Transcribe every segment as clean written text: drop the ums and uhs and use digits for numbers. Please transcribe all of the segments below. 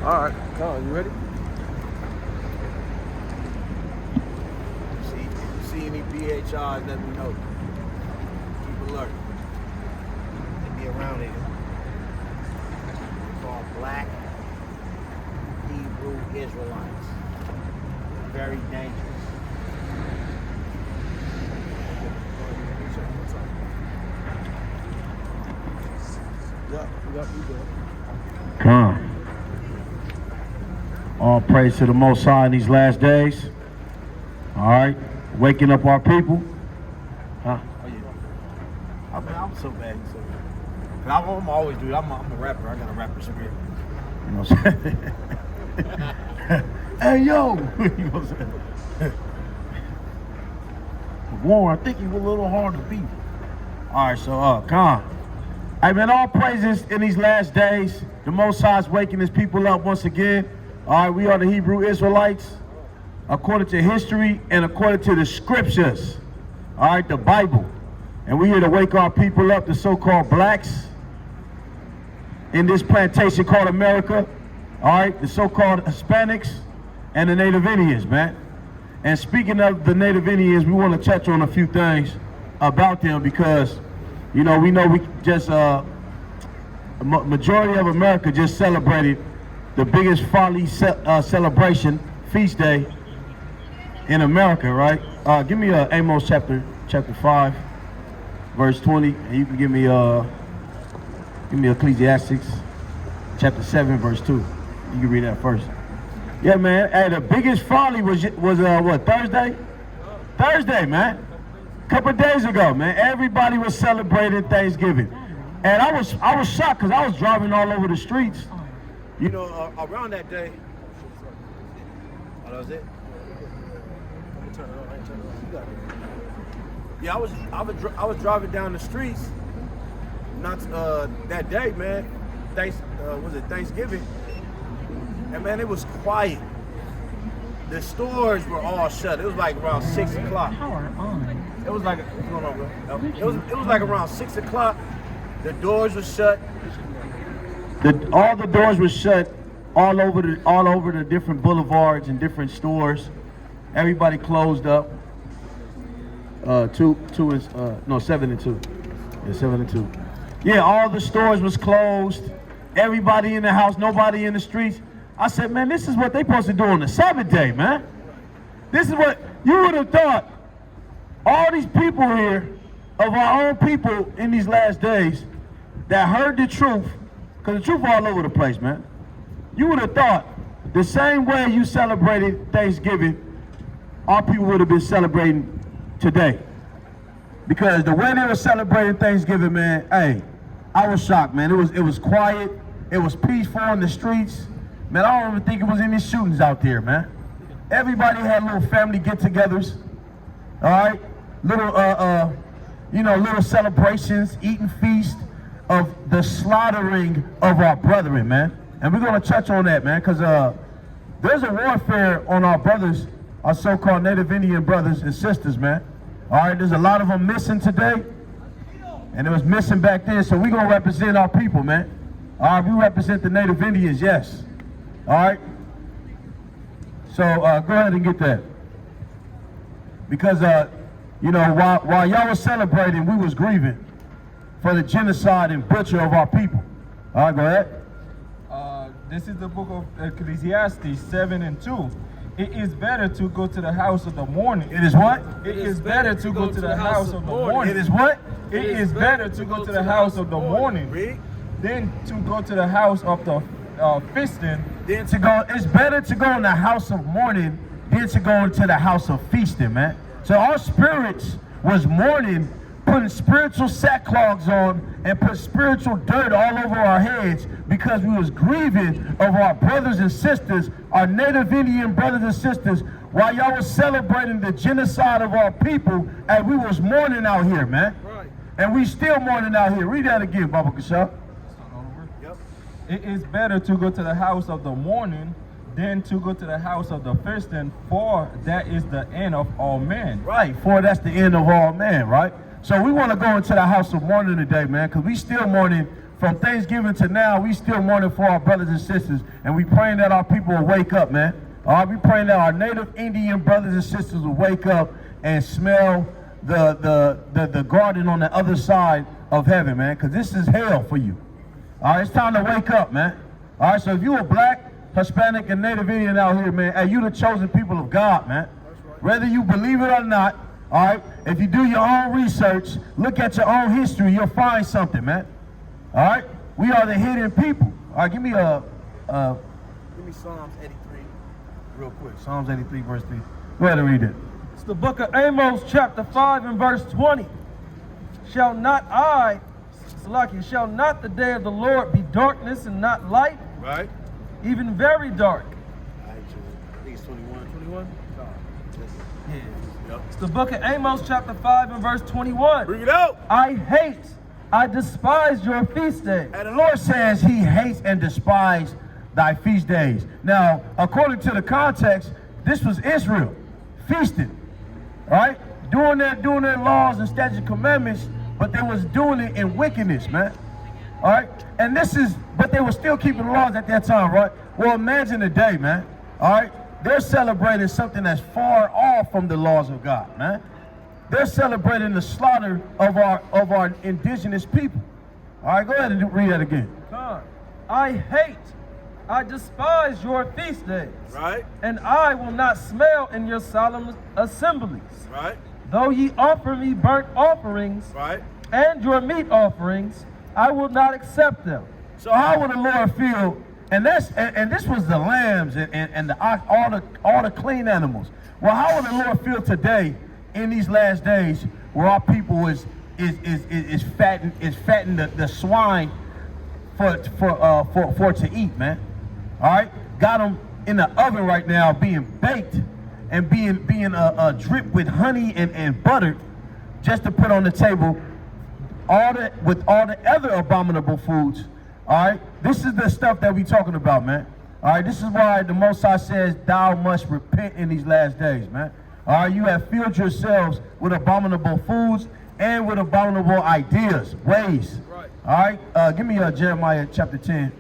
All right, come on, you ready? See any BHRs, let me know. Keep alert. They be around here. It's called Black Hebrew Israelites. Very dangerous. Come. All praise to the Most High in these last days. All right, waking up our people. Huh? Oh yeah. I'm so bad. So bad. I'm always do it. I'm a rapper. I got a rapper spirit. You know what I'm saying? Hey yo. You know what I'm saying? Warren, I think he was a little hard to beat. All right, so come on. Hey man, all praises in these last days. The Most High is waking his people up once again. All right, we are the Hebrew Israelites, according to history and according to the scriptures. All right, the Bible. And we're here to wake our people up, the so-called blacks in this plantation called America. All right, the so-called Hispanics and the Native Indians, man. And speaking of the Native Indians, we want to touch on a few things about them because, you know, we just, majority of America just celebrated the biggest folly celebration, feast day in America, right? Give me Amos chapter 5, verse 20, and you can give me Ecclesiastes chapter 7, verse 2. You can read that first. Yeah, man. Hey, the biggest folly was what, Thursday? Thursday, man. A couple of days ago, man. Everybody was celebrating Thanksgiving, and I was shocked because I was driving all over the streets. You know, around that day. Oh, that was it. Yeah, I was driving down the streets. Not that day, man. Was it Thanksgiving? And man, it was quiet. The stores were all shut. It was like around 6 o'clock. Power on. It was like what's going on, bro? It was like around 6 o'clock. The doors were shut. All the doors were shut all over the different boulevards and different stores. Everybody closed up. 7 and 2. Yeah, 7 and 2. Yeah, all the stores was closed. Everybody in the house, nobody in the streets. I said, man, this is what they supposed to do on the Sabbath day, man. This is what you would have thought. All these people here, of our own people in these last days, that heard the truth, because the truth all over the place, man. You would have thought the same way you celebrated Thanksgiving, our people would have been celebrating today. Because the way they were celebrating Thanksgiving, man, hey, I was shocked, man. It was quiet. It was peaceful in the streets. Man, I don't even think it was any shootings out there, man. Everybody had little family get-togethers, all right? Little celebrations, eating feast of the slaughtering of our brethren, man. And we're gonna touch on that, man, because there's a warfare on our brothers, our so-called Native Indian brothers and sisters, man. All right, there's a lot of them missing today, and it was missing back then, so we're gonna represent our people, man. All right, we represent the Native Indians, yes. All right? So go ahead and get that. Because, while y'all was celebrating, we was grieving for the genocide and butcher of our people. All right, go ahead. This is the book of Ecclesiastes 7 and 2. It is better to go to the house of the mourning. It is what? It is better to go to the house of the mourning. It is what? It is better to go to the house of the mourning than to go to the house of the feasting. It's better to go in the house of mourning than to go into the house of feasting, man. So our spirits was mourning, putting spiritual sackcloths on and put spiritual dirt all over our heads because we was grieving of our brothers and sisters, our Native Indian brothers and sisters, while y'all was celebrating the genocide of our people, and we was mourning out here, man. Right. And we still mourning out here. Read that again, Baba Kasha. It is better to go to the house of the mourning than to go to the house of the feasting, for that is the end of all men. Right, for that's the end of all men, right? So we want to go into the house of mourning today, man, because we still mourning from Thanksgiving to now, we still mourning for our brothers and sisters, and we praying that our people will wake up, man. All right, we praying that our native Indian brothers and sisters will wake up and smell the garden on the other side of heaven, man, because this is hell for you. All right, it's time to wake up, man. All right, so if you a black, Hispanic, and Native Indian out here, man, hey, you the chosen people of God, man. Whether you believe it or not, all right, if you do your own research, look at your own history, you'll find something, man. All right, we are the hidden people. All right, give me Psalms 83 real quick. Psalms 83 verse 3. Go ahead and read it. It's the book of Amos, chapter 5 and verse 20. Shall not the day of the Lord be darkness and not light? Right. Even very dark. I think it's 21. 21? No. Yeah. Yep. It's the book of Amos, chapter 5 and verse 21. Bring it out. I despise your feast days. And the Lord says he hates and despises thy feast days. Now, according to the context, this was Israel feasting, right? Doing their laws and statutes and commandments, but they was doing it in wickedness, man. All right? And but they were still keeping the laws at that time, right? Well, imagine today, man. All right? They're celebrating something that's far off from the laws of God, man. They're celebrating the slaughter of our indigenous people. All right, go ahead and read that again. I despise your feast days. Right. And I will not smell in your solemn assemblies. Right. Though ye offer me burnt offerings, Right. and your meat offerings, I will not accept them. So how would the Lord feel? And this was the lambs and all the clean animals. Well, how would the Lord feel today in these last days, where our people is fattening the swine for to eat, man? All right, got them in the oven right now, being baked and being dripped with honey and butter, just to put on the table, with all the other abominable foods. All right, this is the stuff that we talking about, man. All right, this is why the Most High says, "Thou must repent in these last days," man. All right, you have filled yourselves with abominable foods and with abominable ideas, ways. Right. All right, give me Jeremiah chapter 10,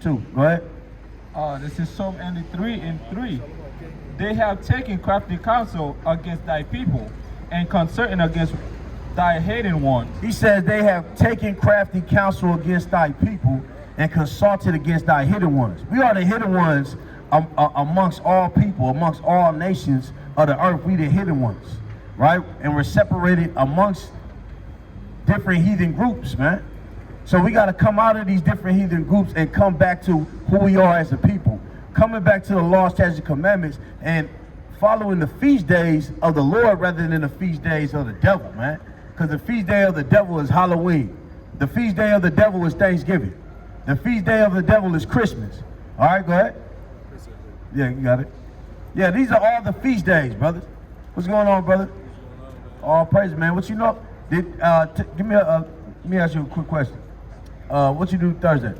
2. Go ahead. This is Psalm 83 and 3. They have taken crafty counsel against thy people, and concerting against thy hated ones. He says they have taken crafty counsel against thy people and consulted against thy hidden ones. We are the hidden ones amongst all people, amongst all nations of the earth. We the hidden ones, right? And we're separated amongst different heathen groups, man. So we got to come out of these different heathen groups and come back to who we are as a people. Coming back to the law, statutes, and commandments, and following the feast days of the Lord rather than the feast days of the devil, man. Because the feast day of the devil is Halloween. The feast day of the devil is Thanksgiving. The feast day of the devil is Christmas. All right, go ahead. Yeah, you got it. Yeah, these are all the feast days, brothers. What's going on, brother? All praise, man. What you know? Let me ask you a quick question. What you do Thursday?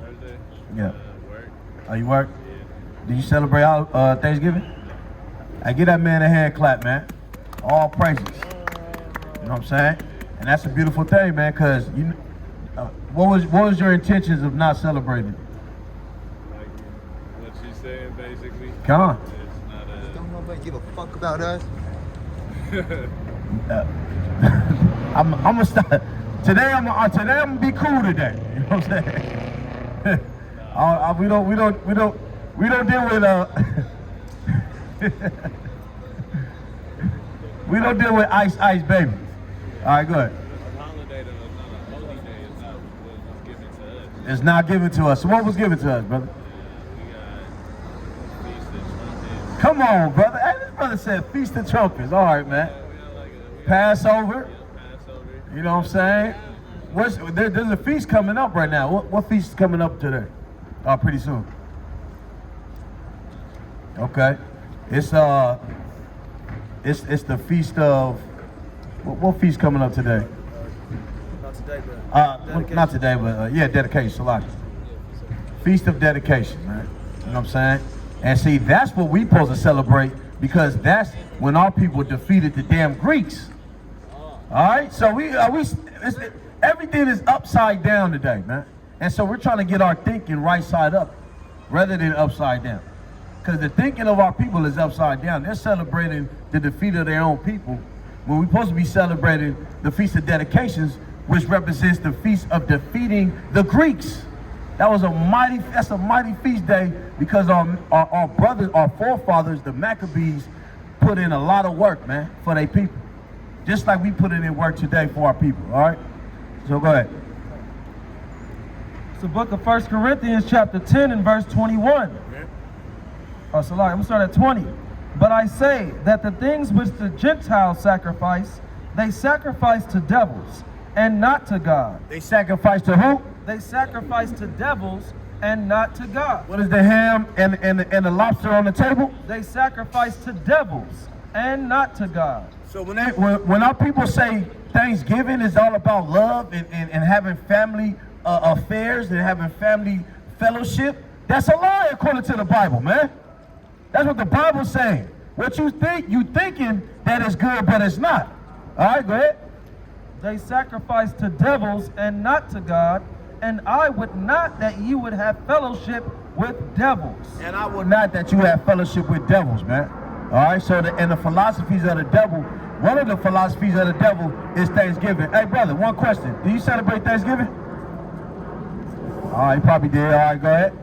Thursday? Yeah. Work. Oh, you work? Yeah. Did you celebrate Thanksgiving? I give that man a hand clap, man. All praises. You know what I'm saying? And that's a beautiful thing, man, because what was your intentions of not celebrating? Like what she's saying, basically. Come on. It's not a... Don't nobody give a fuck about us. I'm gonna stop. Today I'm gonna be cool today. You know what I'm saying? We don't deal with we don't deal with ice baby. All right, go ahead. A holiday that was not a holy day is not what was given to us. It's not given to us. So what was given to us, brother? We got Feast of Trumpets. Come on, brother. Hey, this brother said Feast of Trumpets. All right, man. We got like a Passover. Passover. You know what I'm saying? There's a feast coming up right now. What feast is coming up today? Oh, pretty soon. Okay. It's the feast of what feast coming up today? Not today, but Not today, but yeah, dedication. Salaki. Feast of dedication, man. You know what I'm saying? And see, that's what we supposed to celebrate, because that's when our people defeated the damn Greeks. All right, so Everything is upside down today, man. And so we're trying to get our thinking right side up rather than upside down. Because the thinking of our people is upside down. They're celebrating the defeat of their own people when we're supposed to be celebrating the Feast of Dedications, which represents the feast of defeating the Greeks. That's a mighty feast day because our brothers, our forefathers, the Maccabees, put in a lot of work, man, for their people. Just like we put in work today for our people, all right? So go ahead. It's the book of 1 Corinthians chapter 10 and verse 21. Oh, so I'm going to start at 20. But I say that the things which the Gentiles sacrifice, they sacrifice to devils and not to God. They sacrifice to who? They sacrifice to devils and not to God. What is the ham and the lobster on the table? They sacrifice to devils and not to God. So when our people say Thanksgiving is all about love and having family affairs and having family fellowship, that's a lie according to the Bible, man. That's what the Bible's saying. What you think, you thinking that it's good, but it's not. All right, go ahead. They sacrifice to devils and not to God, and I would not that you would have fellowship with devils. And I would not that you have fellowship with devils, man. All right, so the philosophies of the devil, one of the philosophies of the devil is Thanksgiving. Hey, brother, one question. Do you celebrate Thanksgiving? All right, you probably did. All right, go ahead.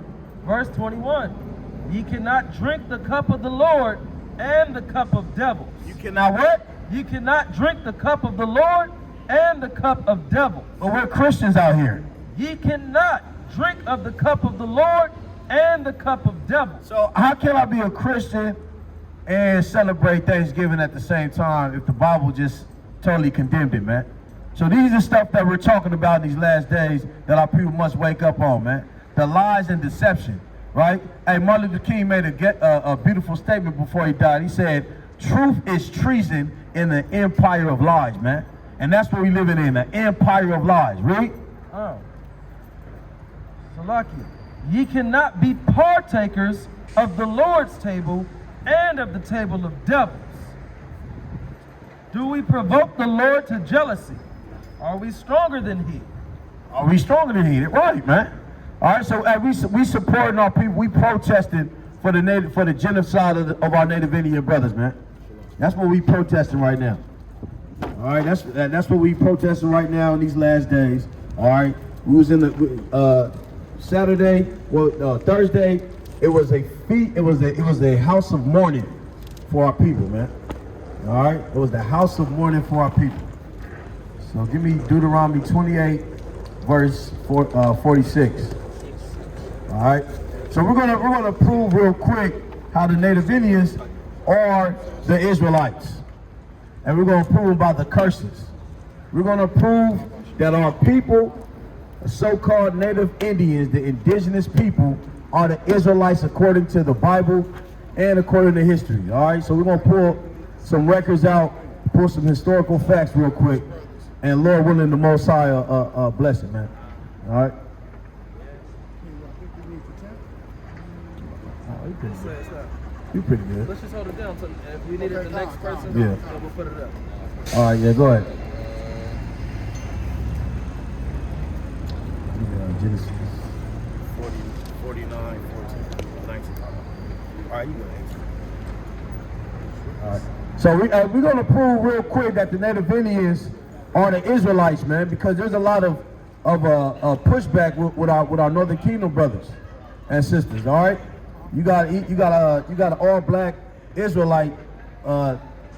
Verse 21. Ye cannot drink the cup of the Lord and the cup of devils. You cannot what? Ye cannot drink the cup of the Lord and the cup of devils. But we're Christians out here. Ye cannot drink of the cup of the Lord and the cup of devils. So how can I be a Christian and celebrate Thanksgiving at the same time if the Bible just totally condemned it, man? So these are stuff that we're talking about in these last days that our people must wake up on, man. The lies and deception, right? Hey, Martin Luther King made a beautiful statement before he died. He said, truth is treason in the empire of lies, man. And that's what we're living in, the empire of lies. Read. Oh. Salakia. Ye cannot be partakers of the Lord's table and of the table of devils. Do we provoke the Lord to jealousy? Are we stronger than he? Are we stronger than he? Right, man. All right, so we supporting our people. We protested for the genocide of our Native Indian brothers, man. That's what we protesting right now. All right, that's what we protesting right now in these last days. All right, we was in the Saturday, well Thursday. It was a feast. It was a house of mourning for our people, man. All right, it was the house of mourning for our people. So give me Deuteronomy 28, verse 46. All right, so we're gonna prove real quick how the Native Indians are the Israelites, and we're gonna prove about the curses. We're gonna prove that our people, the so-called Native Indians, the indigenous people, are the Israelites according to the Bible and according to history. All right, so we're gonna pull some records out, pull some historical facts real quick, and Lord willing, the Most High bless it, man. All right. You pretty good. Let's just hold it down. So if we need it the next person, yeah, we'll put it up. All right, yeah, go ahead. Genesis 49, 14, 19. All right, you go ahead. All right. So we're going to prove real quick that the Native Indians are the Israelites, man, because there's a lot of pushback with our Northern Kingdom brothers and sisters. All right, you got an all-black Israelite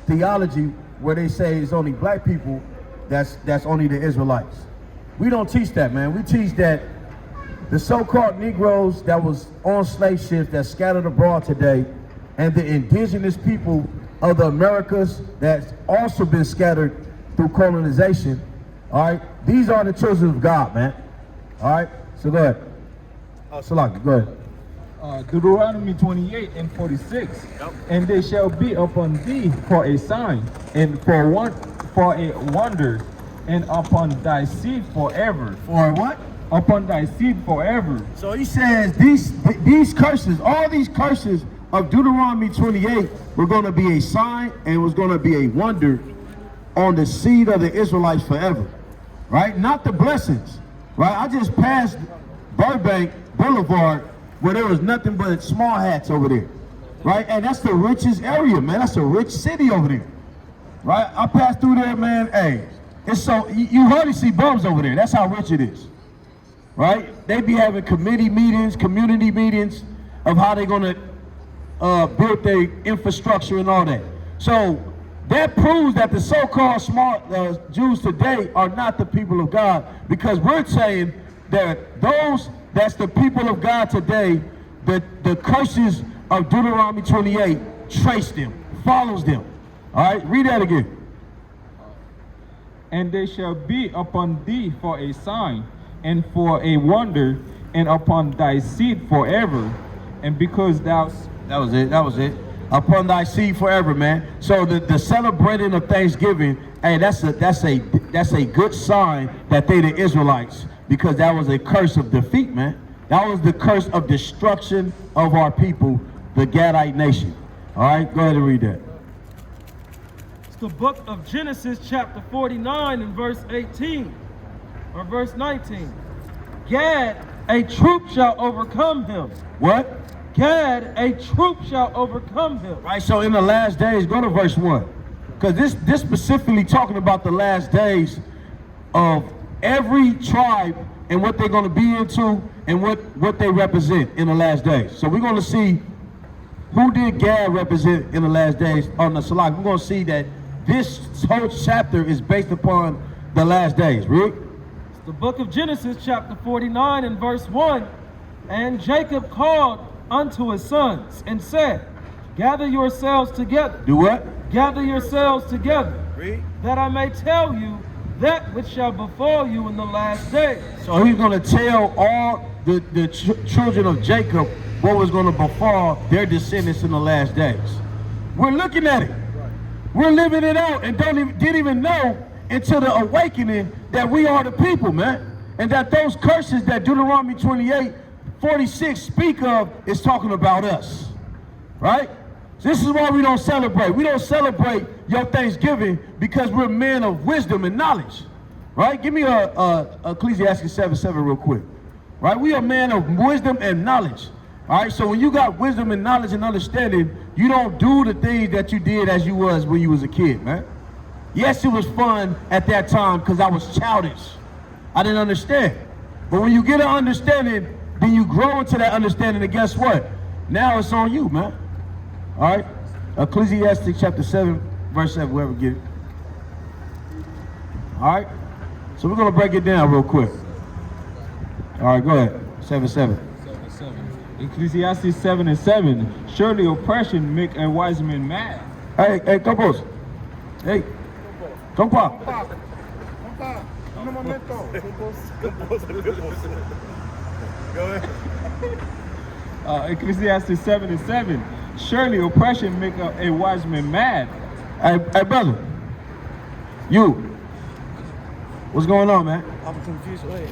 theology where they say it's only black people that's only the Israelites. We don't teach that, man. We teach that the so-called Negroes that was on slave ships that scattered abroad today, and the indigenous people of the Americas that's also been scattered through colonization, all right? These are the children of God, man. All right? So go ahead. Salaki, go ahead. Deuteronomy 28 and 46. Yep. And they shall be upon thee for a sign, and for a wonder, and upon thy seed forever. For what? Upon thy seed forever. So he says these curses, all these curses of Deuteronomy 28 were going to be a sign and was going to be a wonder on the seed of the Israelites forever. right? Not the blessings, right? I just passed Burbank Boulevard where there was nothing but small hats over there, right? And that's the richest area, man. That's a rich city over there, right? I passed through there, man. Hey, it's so, you hardly see bums over there. That's how rich it is, right? They be having committee meetings, community meetings of how they're gonna build their infrastructure and all that. So that proves that the so-called smart Jews today are not the people of God, because we're saying that that's the people of God today, the curses of Deuteronomy 28 trace them, follows them. All right, read that again. And they shall be upon thee for a sign, and for a wonder, and upon thy seed forever. And because thou... That was it. Upon thy seed forever, man. So the celebrating of Thanksgiving, hey, that's a good sign that they the Israelites, because that was a curse of defeat, man. That was the curse of destruction of our people, the Gadite nation. All right, go ahead and read that. It's the book of Genesis chapter 49 and verse 18, or verse 19. Gad, a troop shall overcome him. What? Gad, a troop shall overcome him. Right, so in the last days, go to verse 1. Because this specifically talking about the last days of every tribe and what they're going to be into and what they represent in the last days. So we're going to see who did Gad represent in the last days on the Salah. We're going to see that this whole chapter is based upon the last days. Rick? It's the book of Genesis chapter 49 and verse 1. And Jacob called unto his sons and said, gather yourselves together. Do what? Gather yourselves together. Read. That I may tell you that which shall befall you in the last days. So he's going to tell all the children of Jacob what was going to befall their descendants in the last days. We're looking at it. We're living it out and didn't even know until the awakening that we are the people, man. And that those curses that Deuteronomy 28:46 speak of is talking about us, right? This is why we don't celebrate. We don't celebrate your Thanksgiving because we're men of wisdom and knowledge, right? Give me Ecclesiastes 7:7 real quick, right? We are men of wisdom and knowledge, all right? So when you got wisdom and knowledge and understanding, you don't do the things that you did as you was when you was a kid, man. Yes, it was fun at that time because I was childish. I didn't understand. But when you get an understanding, then you grow into that understanding, and guess what? Now it's on you, man. All right? Ecclesiastes chapter 7, verse 7, whoever get it. All right? So we're going to break it down real quick. All right, go ahead. 7:7. Ecclesiastes 7:7. Surely oppression make a wise man mad. Hey, compos. Hey. Compa. Go ahead. Ecclesiastes 7:7. Surely oppression make a wise man mad. Hey, brother. You. What's going on, man? I'm confused. Wait.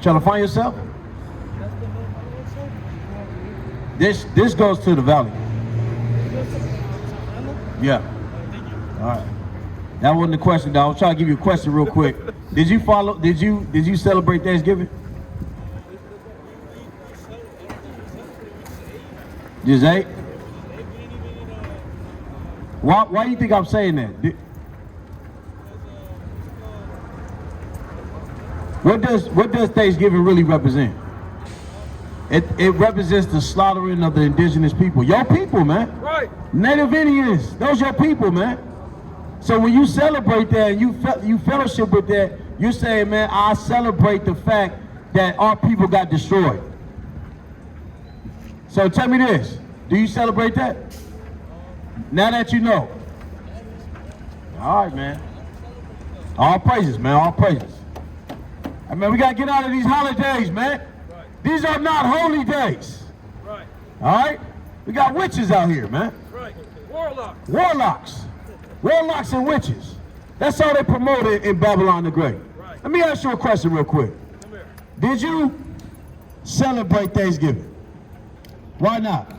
Trying to find yourself? This goes to the valley. Yeah. All right. That wasn't the question, though. I was trying to give you a question real quick. Did you celebrate Thanksgiving? Just ate? Why do you think I'm saying that? What does Thanksgiving really represent? It represents the slaughtering of the indigenous people. Your people, man. Right. Native Indians, those your people, man. So when you celebrate that and you fellowship with that, you're saying, man, I celebrate the fact that our people got destroyed. So tell me this, do you celebrate that? Now that you know. All right, man. All praises, man, all praises. I mean, we got to get out of these holidays, man. Right. These are not holy days. Right. All right? We got witches out here, man. Right. Warlock. Warlocks. Warlocks and witches. That's all they promoted in Babylon the Great. Right. Let me ask you a question real quick. Come here. Did you celebrate Thanksgiving? Why not?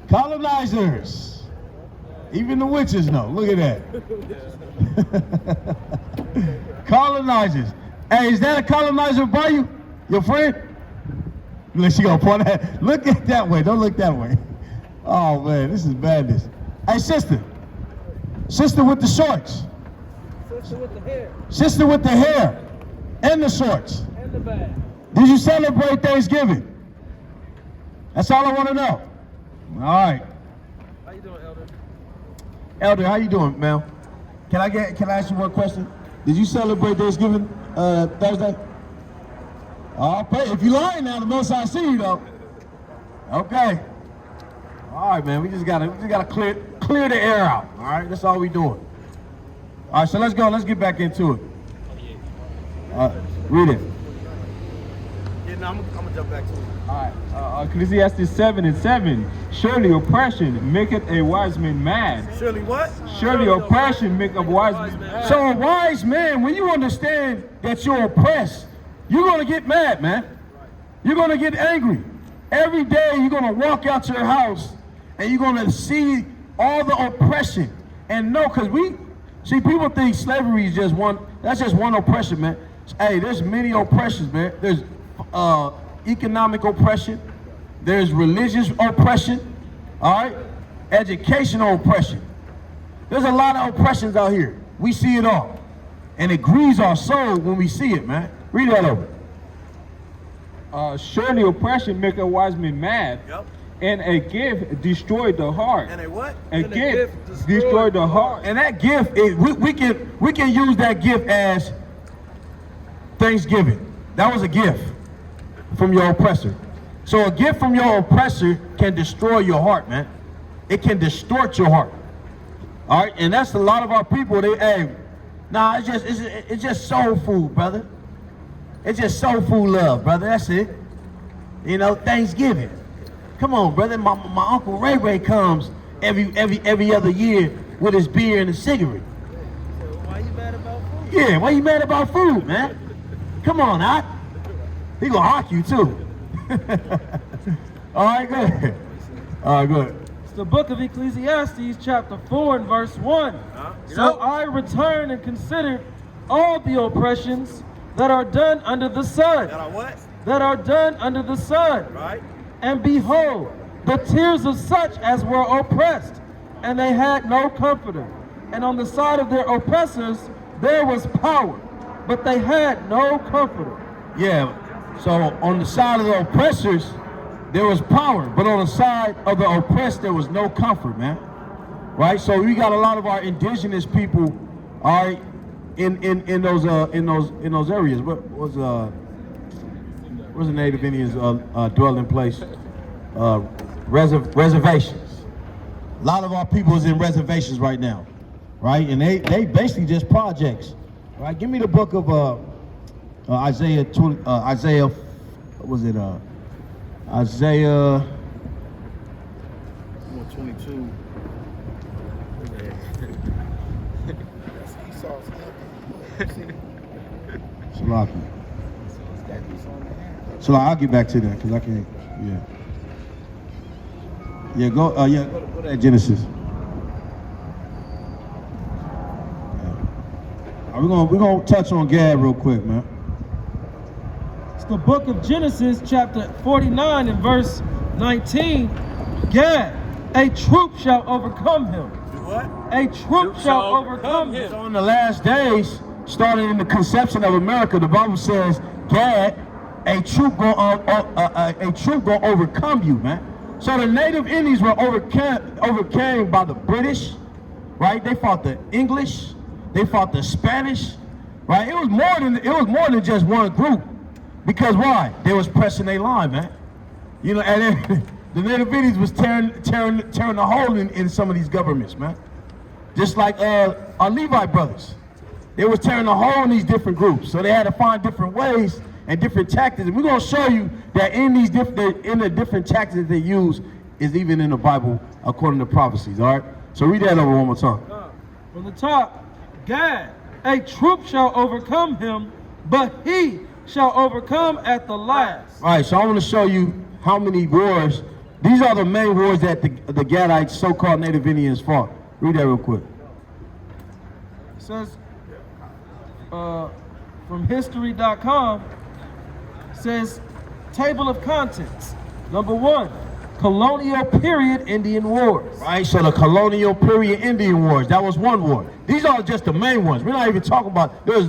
Colonizers. Even the witches know. Look at that. Colonizers. Hey, is that a colonizer by you? Your friend? Look, she gonna point at. Look at that way. Don't look that way. Oh man, this is madness. Hey, sister. Sister with the shorts. Sister with the hair Sister with the hair and the shorts. and the bag. Did you celebrate Thanksgiving? That's all I want to know. All right. How you doing, Elder? Elder, how you doing, ma'am? Can I ask you one question? Did you celebrate Thanksgiving Thursday? If you lying now, the most I see you though. Okay. All right, man. We just gotta clear the air out. All right, that's all we doing. All right, so let's go. Let's get back into it. Read it. Yeah, no, I'm gonna jump back to it. Alright, Ecclesiastes 7:7. Surely oppression maketh a wise man mad. Surely what? Surely oppression maketh a wise man mad. So a wise man, when you understand that you're oppressed, you're gonna get mad, man. You're gonna get angry. Every day you're gonna walk out your house and you're gonna see all the oppression and know, because people think slavery is just one, that's just one oppression, man. Hey, there's many oppressions, man. There's economic oppression, there's religious oppression, all right? Educational oppression. There's a lot of oppressions out here. We see it all. And it grieves our soul when we see it, man. Read that over. Surely oppression maketh a wise man mad. Yep. And a gift destroy the heart. And a what? A gift destroy the heart. And that gift, we can use that gift as Thanksgiving. That was a gift from your oppressor. So a gift from your oppressor can destroy your heart, man. It can distort your heart. All right, and that's a lot of our people. It's just soul food, brother. It's just soul food love, brother. That's it. You know, Thanksgiving. Come on, brother. My Uncle Ray comes every other year with his beer and a cigarette. So why you mad about food? Yeah, why you mad about food, man? Come on, Hot. He gonna hawk you too. All right, good. All right, good. It's the book of Ecclesiastes, chapter 4 and verse 1. So I returned and considered all the oppressions that are done under the sun. That are what? That are done under the sun. Right? And behold, the tears of such as were oppressed, and they had no comforter. And on the side of their oppressors there was power, but they had no comforter. Yeah, so on the side of the oppressors, there was power, but on the side of the oppressed, there was no comfort, man. Right? So we got a lot of our indigenous people, all right, in those areas. Where's the Native Indians dwelling place? Reservations. A lot of our people is in reservations right now, right? And they basically just projects. Right? Give me the book of Isaiah 20. Isaiah, what was it? Isaiah 22. Salaki. So I'll get back to that because I can't. Yeah. Go to that Genesis. Yeah. We're gonna touch on Gad real quick, man. It's the book of Genesis, chapter 49 and verse 19. Gad, a troop shall overcome him. What? A troop shall overcome him. So in the last days, starting in the conception of America, the Bible says, Gad, a troop gonna overcome you, man. So the Native Indians were overcame by the British, right? They fought the English, they fought the Spanish, right? It was more than just one group. Because why? They was pressing their line, man. You know, and then the Native Indians was tearing the hole in some of these governments, man. Just like our Levite brothers. They was tearing the hole in these different groups. So they had to find different ways and different tactics. And we're gonna show you that in the different tactics that they use is even in the Bible according to prophecies, all right? So read that over one more time. From the top, Gad, a troop shall overcome him, but he shall overcome at the last. All right, so I want to show you how many wars. These are the main wars that the Gadites, so-called Native Indians, fought. Read that real quick. It says, from history.com, says, table of contents. Number 1, colonial period Indian wars. Right, so the colonial period Indian wars, that was one war. These are just the main ones. We're not even talking about, there's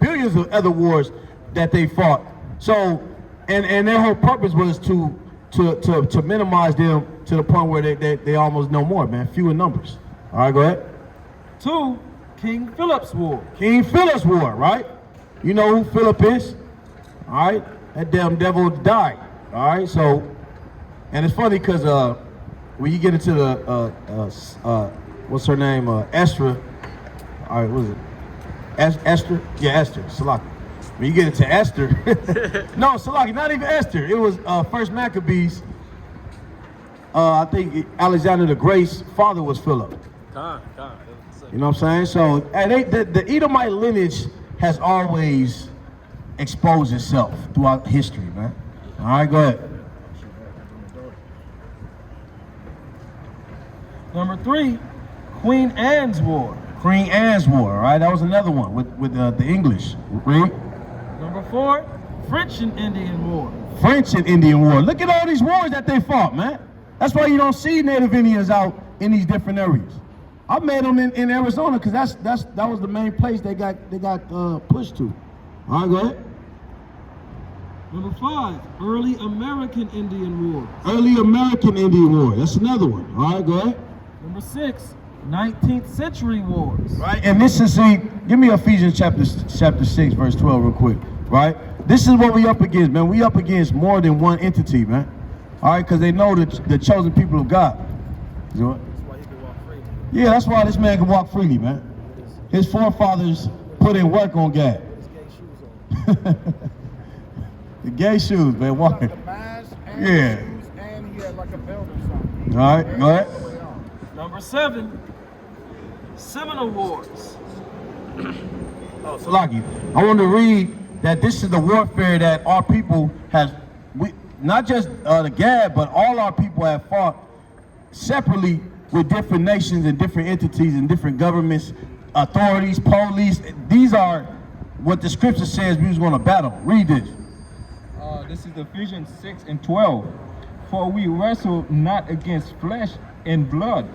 billions of other wars that they fought. So, and their whole purpose was to minimize them to the point where they almost no more, man, few in numbers. All right, go ahead. 2, King Philip's War. King Philip's War, right? You know who Philip is? All right, that damn devil died. All right, so, and it's funny because when you get into the what's her name, Esther. All right, what is it? Esther? Yeah, Esther. Salaki. When you get into Esther, no, Salaki, not even Esther. It was First Maccabees. I think Alexander the Great's father was Philip. You know what I'm saying? So, and the Edomite lineage has always exposed itself throughout history, man. All right, go ahead. Number 3, Queen Anne's War. Queen Anne's War, all right? That was another one with the English. Read. Number 4, French and Indian War. French and Indian War. Look at all these wars that they fought, man. That's why you don't see Native Indians out in these different areas. I met them in Arizona because that was the main place they got pushed to. All right, go ahead. Number 5, Early American Indian War. Early American Indian War. That's another one. All right, go ahead. Number 6, 19th century wars. Right, and this is, give me Ephesians chapter 6, verse 12 real quick, right? This is what we up against, man. We up against more than one entity, man. All right, because they know the chosen people of God. You know what? Yeah, that's why this man can walk freely, man. His forefathers put in work on God. The gay shoes, man, walking. Yeah. And he had like a belt or something. All right, go ahead. Number 7, Seminole Wars. Oh, Salaki, I want to read that this is the warfare that our people has, not just the Gad, but all our people have fought separately with different nations and different entities and different governments, authorities, police. These are what the scripture says we was going to battle. Read this. This is Ephesians 6 and 12. For we wrestle not against flesh and blood,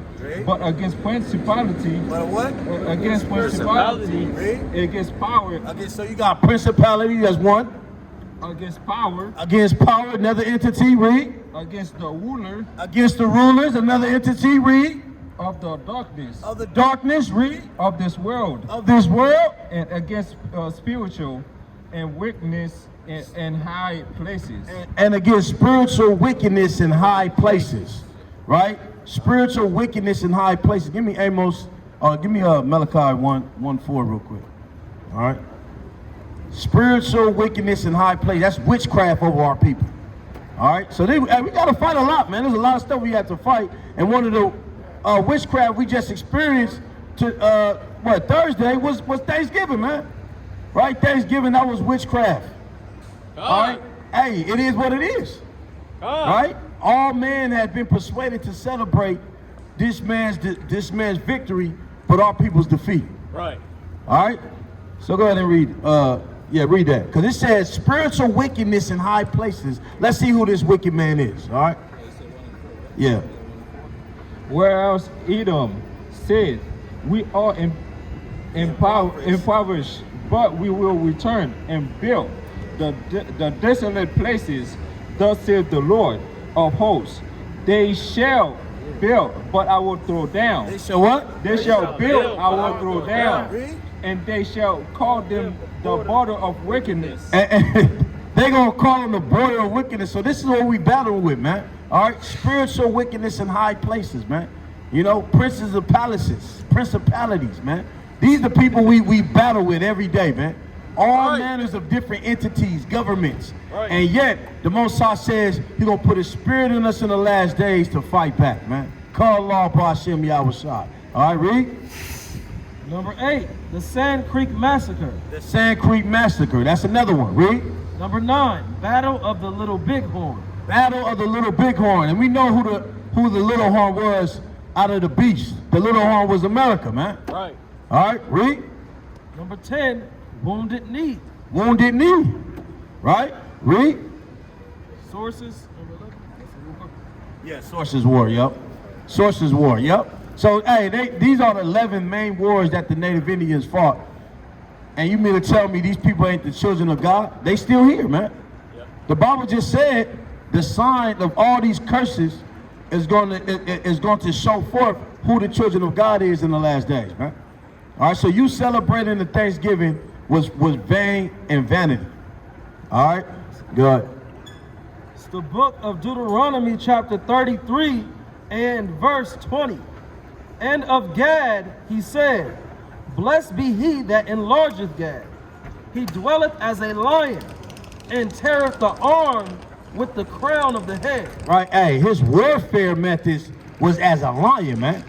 but against principality. But what? Against principality, against power. Okay, so you got principality, that's one. Against power. Against power, another entity, read. Against the ruler. Against the rulers, another entity, read. Of the darkness. Of the darkness, read. Of this world. Of this world. And against spiritual and wickedness in high places. And against spiritual wickedness in high places, right? Spiritual wickedness in high places. Give me Amos, give me Malachi 1:4 real quick. All right. Spiritual wickedness in high places. That's witchcraft over our people. All right. So we got to fight a lot, man. There's a lot of stuff we have to fight. And one of the witchcraft we just experienced Thursday was Thanksgiving, man. Right? Thanksgiving, that was witchcraft. All right. Hey, it is what it is. Right? All men have been persuaded to celebrate this man's victory, but our people's defeat. Right. All right. So go ahead and read. Read that, because it says spiritual wickedness in high places. Let's see who this wicked man is. All right. Yeah. Whereas Edom said, we are impoverished, but we will return and build the desolate places. Thus saith the Lord of hosts, they shall build, but I will throw down. They shall what? They shall build, I will throw down. And they shall call them the border of wickedness. And they're going to call them the border of wickedness. So this is what we battle with, man. All right? Spiritual wickedness in high places, man. You know, princes of palaces, principalities, man. These are the people we battle with every day, man. All manners of different entities, governments. And yet, the Most High says He's going to put His Spirit in us in the last days to fight back, man. Call Allah B'Hashem Yahushua. All right, read. Number 8, the Sand Creek Massacre. The Sand Creek Massacre. That's another one. Read. Number 9, Battle of the Little Bighorn. Battle of the Little Bighorn. And we know who the Little Horn was out of the beast. The little horn was America, man. Right. All right, read. Number 10, wounded knee. Wounded knee. Right? Read. Sources. Yeah, Sources War, yep. Sources War, yep. So, hey, these are the 11 main wars that the Native Indians fought. And you mean to tell me these people ain't the children of God? They still here, man. Yep. The Bible just said the sign of all these curses is going to show forth who the children of God is in the last days, man. All right, so you celebrating the Thanksgiving was vain and vanity. All right, good. It's the book of Deuteronomy chapter 33 and verse 20. And of Gad he said, blessed be he that enlargeth Gad. He dwelleth as a lion, and teareth the arm with the crown of the head. Right, hey, his warfare methods was as a lion, man.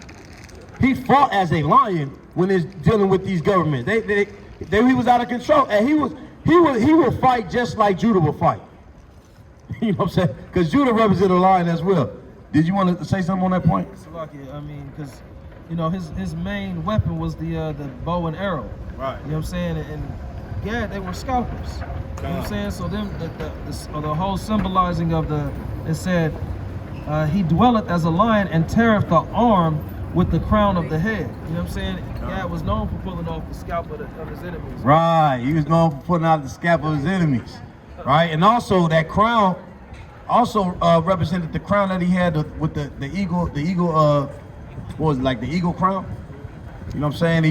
He fought as a lion when he's dealing with these governments. He was out of control, and he would fight just like Judah would fight. You know what I'm saying? Because Judah represented a lion as well. Did you want to say something on that point? I mean, because you know his main weapon was the bow and arrow. Right. You know what I'm saying? And Gad, they were scalpers. You know what I'm saying? So them the whole symbolizing of it said, he dwelleth as a lion and teareth the arm with the crown of the head. You know what I'm saying? Gad was known for pulling off the scalp of his enemies. Right, he was known for putting out the scalp of his enemies. Right, and also that crown also represented the crown that he had with the eagle, what was it, like the eagle crown? You know what I'm saying?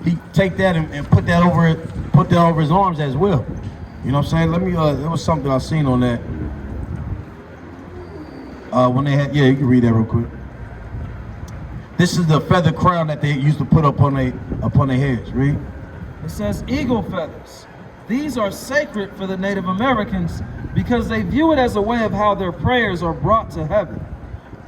He take that and put that over his arms as well. You know what I'm saying? Let me there was something I seen on that. When they had, yeah, you can read that real quick. This is the feather crown that they used to put up on their heads. Read. It says eagle feathers. These are sacred for the Native Americans because they view it as a way of how their prayers are brought to heaven.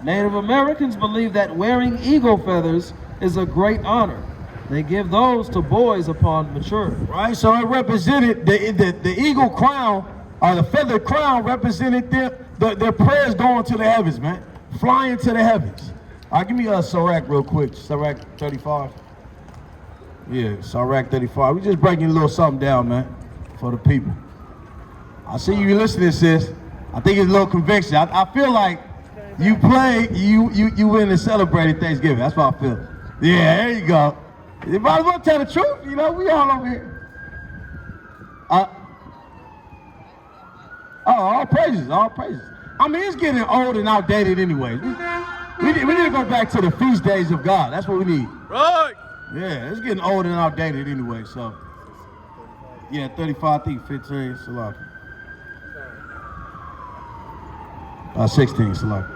Native Americans believe that wearing eagle feathers is a great honor. They give those to boys upon maturity. Right, so it represented the eagle crown, or the feather crown represented their prayers going to the heavens, man. Flying to the heavens. All right, give me Sirach real quick. Sirach 35. Yeah, Sirach 35. We just breaking a little something down, man, for the people. I see you listening, sis. I think it's a little conviction. I feel like you win and celebrated Thanksgiving. That's what I feel. Yeah, there you go. You might as well tell the truth. You know, we all over here. All praises, all praises. I mean, it's getting old and outdated anyways. We need to go back to the feast days of God. That's what we need. Right. Yeah, it's getting old and outdated anyway, so. Yeah, 35, I think 15, Salaki. 16, Salaki.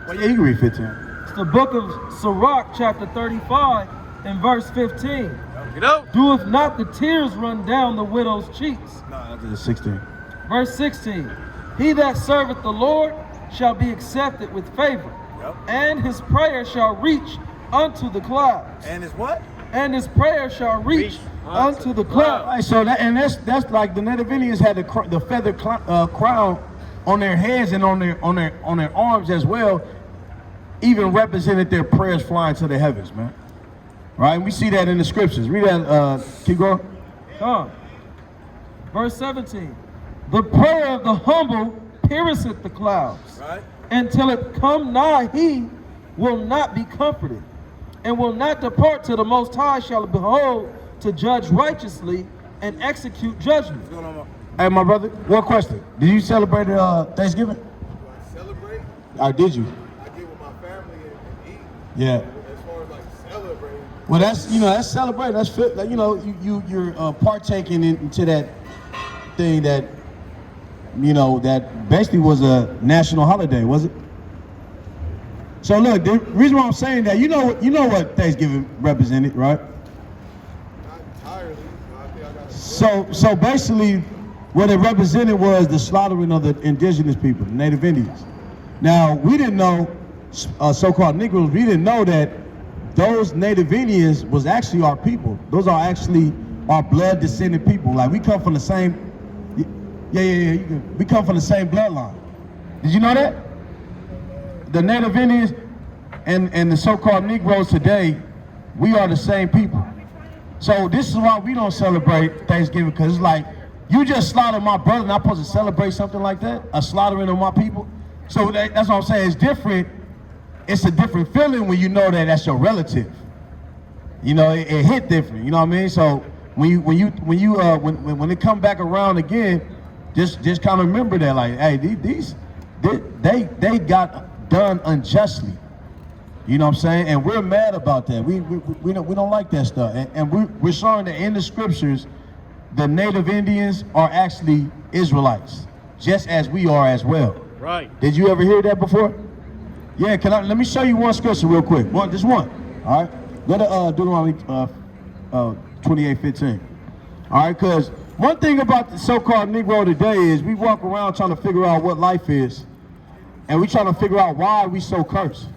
Well, yeah, you can read 15. It's the book of Sirach, chapter 35, and verse 15. Get out. Doeth not the tears run down the widow's cheeks? No, that's 16. Verse 16. He that serveth the Lord shall be accepted with favor, and his prayer shall reach unto the clouds. And it's what? And his prayer shall reach unto the clouds. Right, so that's like the Native Indians had the feather crown on their heads and on their arms as well, even represented their prayers flying to the heavens, man. Right, and we see that in the scriptures. Read that. Keep going. Verse 17. The prayer of the humble pierceth the clouds, Right. until it come nigh he will not be comforted, and will not depart till the Most High shall behold to judge righteously and execute judgment. What's going on, man? Hey, my brother, one question. Did you celebrate Thanksgiving? Do I celebrate? Did you? I get with my family and eat. Yeah. As far as like celebrating, Well, that's celebrating. That's fit. Like, you're partaking into that thing that that basically was a national holiday, was it? So look, the reason why I'm saying that, you know what Thanksgiving represented, right? not entirely. I think I got So basically, what it represented was the slaughtering of the indigenous people, the Native Indians. Now, we didn't know, so-called Negroes, we didn't know that those Native Indians was actually our people. Those are actually our blood descendant people. Like, we come from the same, we come from the same bloodline. Did you know that? The Native Indians, and the so-called Negroes today, we are the same people. So this is why we don't celebrate Thanksgiving, because it's like, you just slaughtered my brother and I'm supposed to celebrate something like that? A slaughtering of my people? So that's what I'm saying, it's different. It's a different feeling when you know that that's your relative. You know, it hit different, you know what I mean? So when it come back around again, just kind of remember that, like, hey, they got done unjustly. You know what I'm saying? And we're mad about that. We don't like that stuff. And we're showing that in the scriptures, the native Indians are actually Israelites, just as we are as well. Right. Did you ever hear that before? Yeah, let me show you one scripture real quick. Just one. All right. Go to Deuteronomy 28:15. All right, because one thing about the so-called Negro today is we walk around trying to figure out what life is, and we trying to figure out why we so cursed.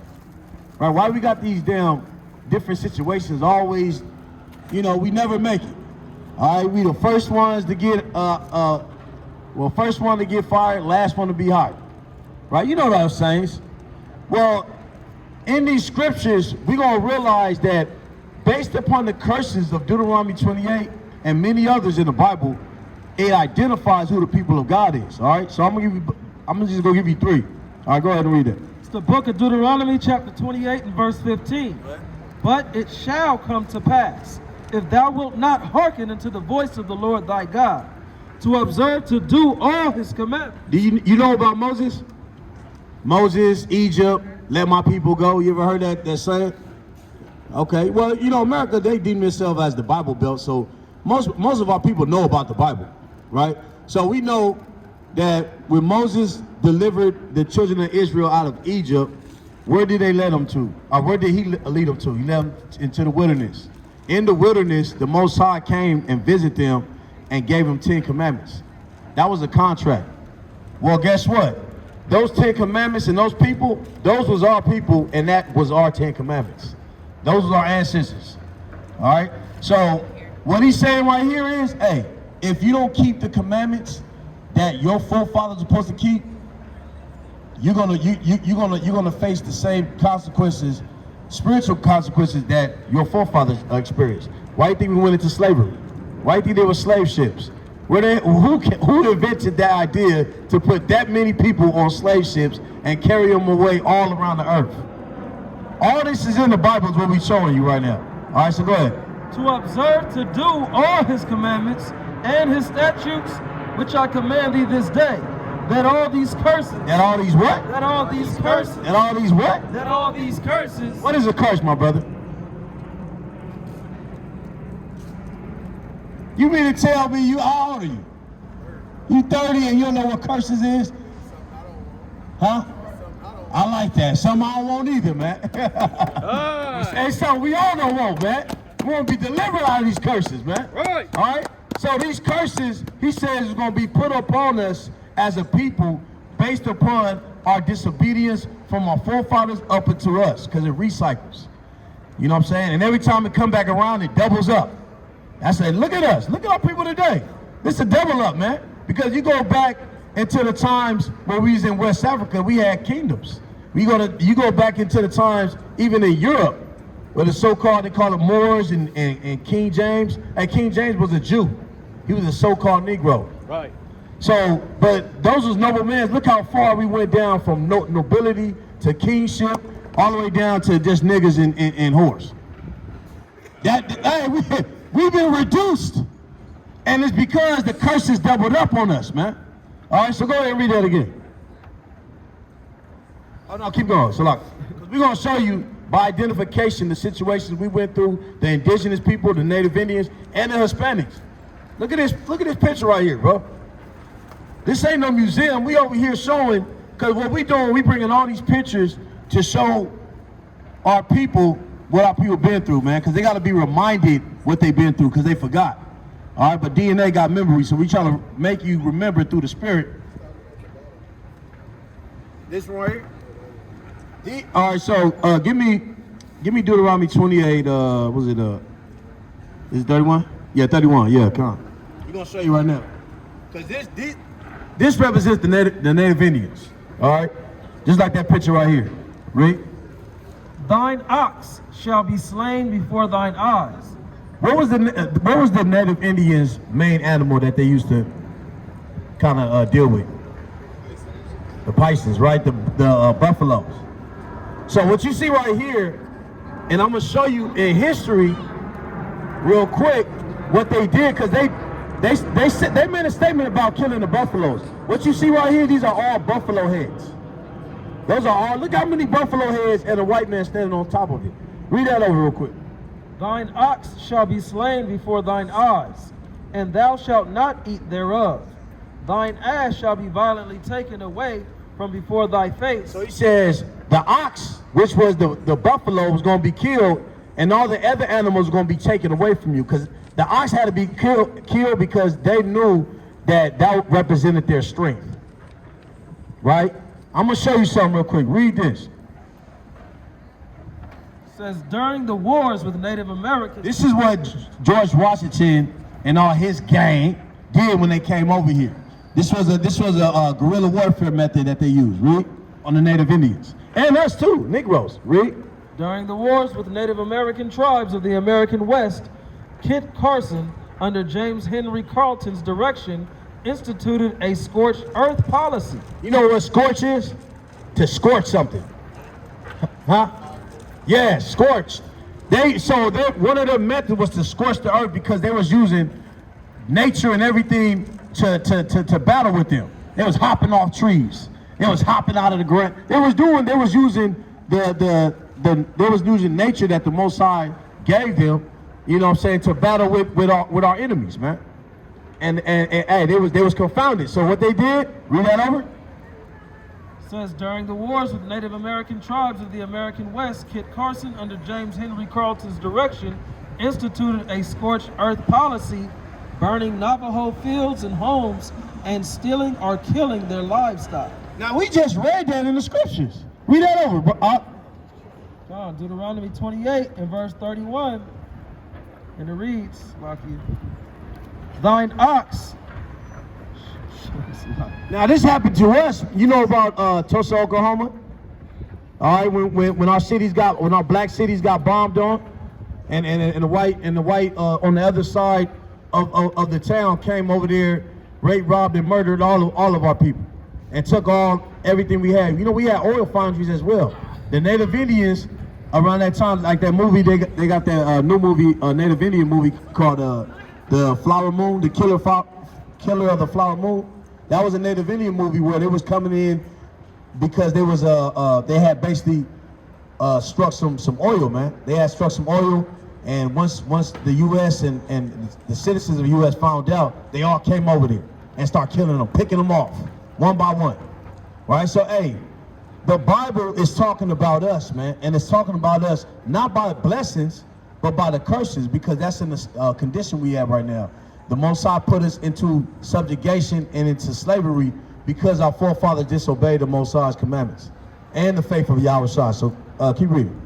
Right? Why we got these damn different situations always, you know, we never make it. All right, we the first ones to get first one to get fired, last one to be hired. Right? You know those sayings. Well, in these scriptures, we're going to realize that based upon the curses of Deuteronomy 28 and many others in the Bible, it identifies who the people of God is. All right, so I'm just going to give you three. All right, go ahead and read it. It's the book of Deuteronomy, chapter 28 and verse 15. But it shall come to pass, if thou wilt not hearken unto the voice of the Lord thy God, to observe to do all his commandments. Do you know about Moses? Moses, Egypt, let my people go. You ever heard that saying? Okay, well, you know, America, they deem themselves as the Bible Belt, so most of our people know about the Bible, right? So we know that when Moses delivered the children of Israel out of Egypt, where did they lead them to? Or where did he lead them to? He led them into the wilderness. In the wilderness, the Most High came and visited them and gave them 10 commandments. That was a contract. Well, guess what? Those 10 commandments and those people, those was our people, and that was our 10 commandments. Those was our ancestors. All right? So what he's saying right here is, hey, if you don't keep the commandments that your forefathers are supposed to keep, you're gonna face the same consequences, spiritual consequences that your forefathers experienced. Why do you think we went into slavery? Why do you think there were slave ships? Who invented that idea to put that many people on slave ships and carry them away all around the earth? All this is in the Bible is what we're showing you right now. All right, so go ahead. To observe to do all his commandments and his statutes, which I command thee this day, that all these curses. That all these what? That all these curses. That all these what? That all these curses. What is a curse, my brother? You mean to tell me how old are you? You 30 and you don't know what curses is? Huh? I like that. Some I don't want either, man. Hey, so we all don't want, man. We want to be delivered out of these curses, man. Right. All right? So these curses, he says, is going to be put upon us as a people based upon our disobedience from our forefathers up into us, because it recycles. You know what I'm saying? And every time it come back around, it doubles up. I said, look at us. Look at our people today. This is a double up, man. Because you go back into the times when we was in West Africa, we had kingdoms. You go back into the times, even in Europe, where the so-called, they call it Moors and King James. And King James was a Jew. He was a so-called Negro. Right. So, but those was noble men. Look how far we went down from nobility to kingship, all the way down to just niggas and whores. Hey, we've been reduced. And it's because the curse is doubled up on us, man. All right, so go ahead and read that again. Oh, no, keep going. So, like, we're going to show you by identification the situations we went through, the indigenous people, the native Indians, and the Hispanics. Look at this picture right here, bro. This ain't no museum. We over here showing, because what we doing, we bringing all these pictures to show our people what our people been through, man, because they got to be reminded what they've been through, because they forgot. All right, but DNA got memory, so we trying to make you remember through the spirit. This one right here? All right, so give me Deuteronomy 28. Was it is it 31? Yeah, 31. Yeah, come on. We're gonna show you right now. Cause this represents the native Indians. All right, just like that picture right here. Read. Thine ox shall be slain before thine eyes. What was the native Indians' main animal that they used to kind of deal with? The bisons, right? The buffaloes. So what you see right here, and I'm gonna show you in history, real quick, what they did, because they made a statement about killing the buffaloes. What you see right here, these are all buffalo heads. Those are all. Look how many buffalo heads and a white man standing on top of it. Read that over real quick. Thine ox shall be slain before thine eyes, and thou shalt not eat thereof. Thine ass shall be violently taken away from before thy face. So he says the ox, which was the buffalo, was going to be killed, and all the other animals were going to be taken away from you, because the ox had to be killed because they knew that represented their strength. Right? I'm going to show you something real quick. Read this. It says, during the wars with Native Americans. This is what George Washington and all his gang did when they came over here. This was a guerrilla warfare method that they used, read, on the Native Indians. And us too, Negroes, read. During the wars with Native American tribes of the American West, Kit Carson, under James Henry Carleton's direction, instituted a scorched earth policy. You know what scorch is? To scorch something. Huh? Yeah, scorched. One of their methods was to scorch the earth because they was using nature and everything to battle with them. They was hopping off trees. They was hopping out of the ground. They was using nature that the Most High gave them, you know what I'm saying, to battle with our enemies, man. And hey, they was confounded. So what they did, read that over. It says, during the wars with Native American tribes of the American West, Kit Carson, under James Henry Carleton's direction, instituted a scorched earth policy, burning Navajo fields and homes and stealing or killing their livestock. Now we just read that in the scriptures. Read that over, John, Deuteronomy 28 and verse 31, and it reads, Lucky, thine ox. Now this happened to us. You know about Tulsa, Oklahoma? All right, when our black cities got bombed on, and the white on the other side of the town came over there, raped, robbed, and murdered all of our people, and took everything we had. You know, we had oil foundries as well. The Native Indians around that time, like that movie, they got that new movie, Native Indian movie called the Flower Moon, the Killer of the Flower Moon. That was a Native Indian movie where they was coming in because they had basically struck some oil, man. They had struck some oil, and once the U.S. and the citizens of the U.S. found out, they all came over there and started killing them, picking them off one by one. Right? So, hey, the Bible is talking about us, man, and it's talking about us not by blessings, but by the curses, because that's in the condition we have right now. The Most High put us into subjugation and into slavery because our forefathers disobeyed the Most High's commandments and the faith of Yahweh Shah. So keep reading.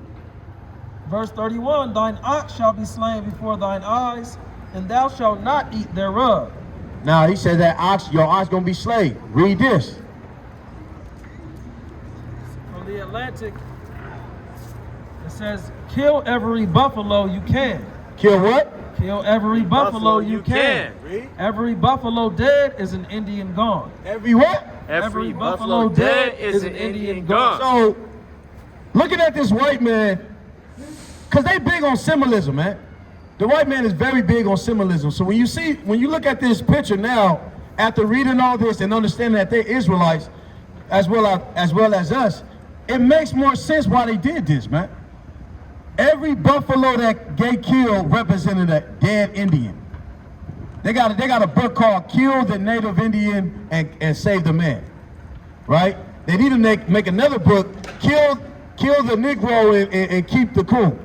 Verse 31, thine ox shall be slain before thine eyes, and thou shalt not eat thereof. Now he said that your ox gonna be slain. Read this. From the Atlantic, it says, kill every buffalo you can. Kill what? Kill every buffalo you can. Read. Every buffalo dead is an Indian gone. Every what? Every buffalo dead is an Indian gone. So, looking at this white man, because they big on symbolism, man. The white man is very big on symbolism. So when you look at this picture now, after reading all this and understanding that they're Israelites, as well as us, it makes more sense why they did this, man. Every buffalo that they killed represented a dead Indian. They got a book called "Kill the Native Indian and Save the Man," right? They need to make another book, "Kill the Negro and Keep the Coon,"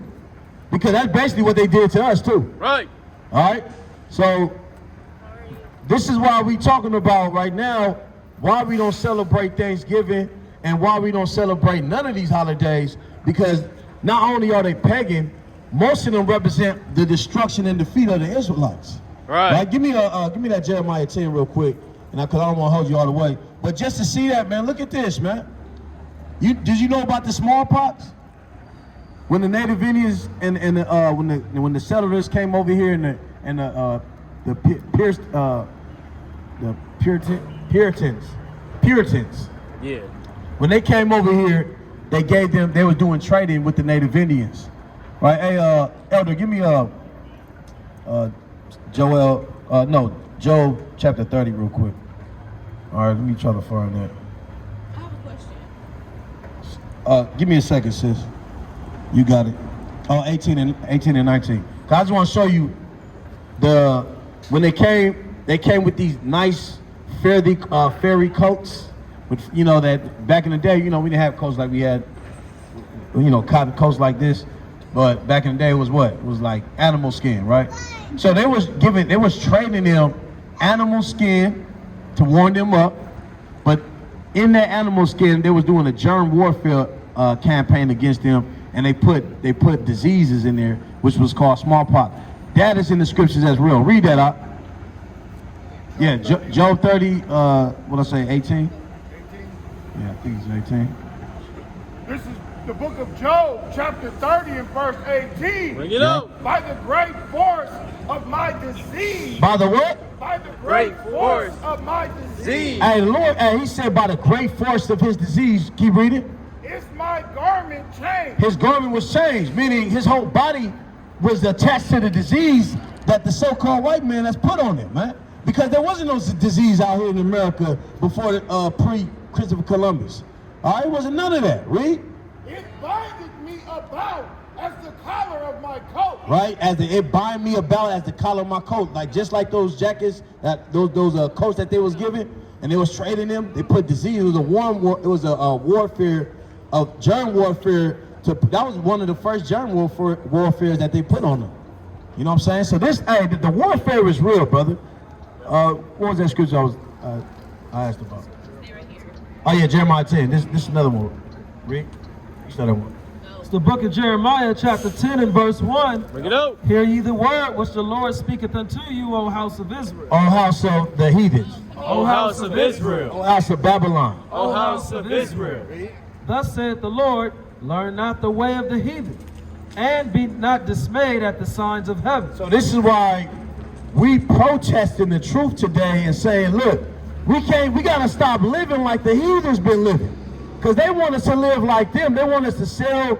because that's basically what they did to us too. Right. All right. So this is why we talking about right now why we don't celebrate Thanksgiving and why we don't celebrate none of these holidays, because not only are they pagan, most of them represent the destruction and defeat of the Israelites. Right. Give me that Jeremiah 10 real quick, and because I don't want to hold you all the way. But just to see that, man, look at this, man. Did you know about the smallpox? when the Native Indians and when the settlers came over here and the Puritans. Yeah. When they came over here, they were doing trading with the Native Indians. Right? Hey, Elder, give me Joel chapter 30 real quick. All right, let me try to find that. I have a question. Give me a second, sis. You got it. Oh, 18 and 19. 'Cause I just want to show you when they came with these nice fairy coats. With, you know, that back in the day, you know, we didn't have coats like we had, you know, cotton coats like this. But back in the day, it was what? It was like animal skin, right? So they was trading them animal skin to warm them up. But in that animal skin, they was doing a germ warfare campaign against them, and they put diseases in there, which was called smallpox. That is in the scriptures as real. Read that out. Yeah, Job 30. What I say? 18. Yeah, I think it's 18. This is the book of Job, chapter 30 and verse 18. Bring it up. By the great force of my disease. By the what? By the great force of my disease. Hey, Lord, he said by the great force of his disease. Keep reading. Is my garment changed? His garment was changed, meaning his whole body was attached to the disease that the so-called white man has put on him, man. Because there wasn't no disease out here in America before pre-Christopher Columbus. All right, wasn't none of that. Read. It binded me about as the collar of my coat. Right, it bind me about as the collar of my coat, like just like those jackets, those coats that they was giving, and they was trading them. They put disease. It was a warfare of germ warfare. That was one of the first germ warfares that they put on them. You know what I'm saying? So the warfare is real, brother. What was that scripture I asked about? Oh yeah, Jeremiah 10. This is another one. Read. You said that one. It's the book of Jeremiah, chapter 10 and verse 1. Bring it out. Hear ye the word which the Lord speaketh unto you, O house of Israel. O house of the heathens. O house of Israel. O house of Babylon. O house of Israel. Thus saith the Lord, learn not the way of the heathen, and be not dismayed at the signs of heaven. So this is why we protesting the truth today and saying, look, we gotta stop living like the heathens been living. Because they want us to live like them. They want us to sell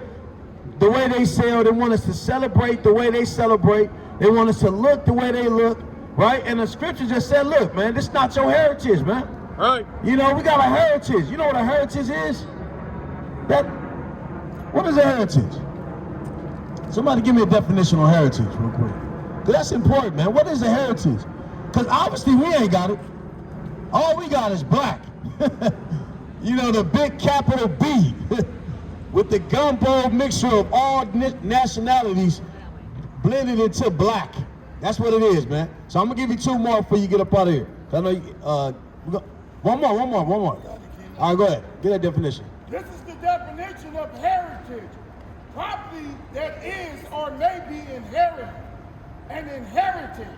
the way they sell. They want us to celebrate the way they celebrate. They want us to look the way they look, right? And the scripture just said, look, man, this is not your heritage, man. Right. You know, we got a heritage. You know what a heritage is? What is a heritage? Somebody give me a definition on heritage real quick. Because that's important, man. What is a heritage? Because obviously we ain't got it. All we got is black. You know, the big capital B with the gumbo mixture of all nationalities blended into black. That's what it is, man. So I'm gonna give you two more before you get up out of here. I know one more. All right, go ahead. Get that definition. This is the definition of heritage. Property that is or may be inherited. An inheritance.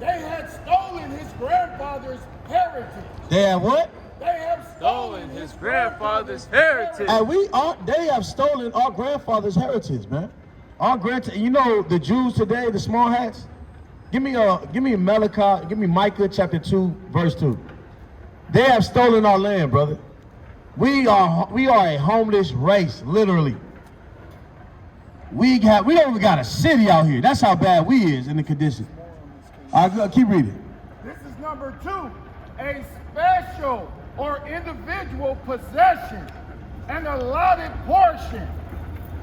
They had stolen his grandfather's heritage. They have what? They have Stolen his grandfather's heritage. And they have stolen our grandfather's heritage, man. You know the Jews today, the small hats? Give me Micah chapter 2, verse 2. They have stolen our land, brother. We are a homeless race, literally. We don't even got a city out here. That's how bad we is in the condition. All right, keep reading. This is number 2. A special or individual possession, an allotted portion.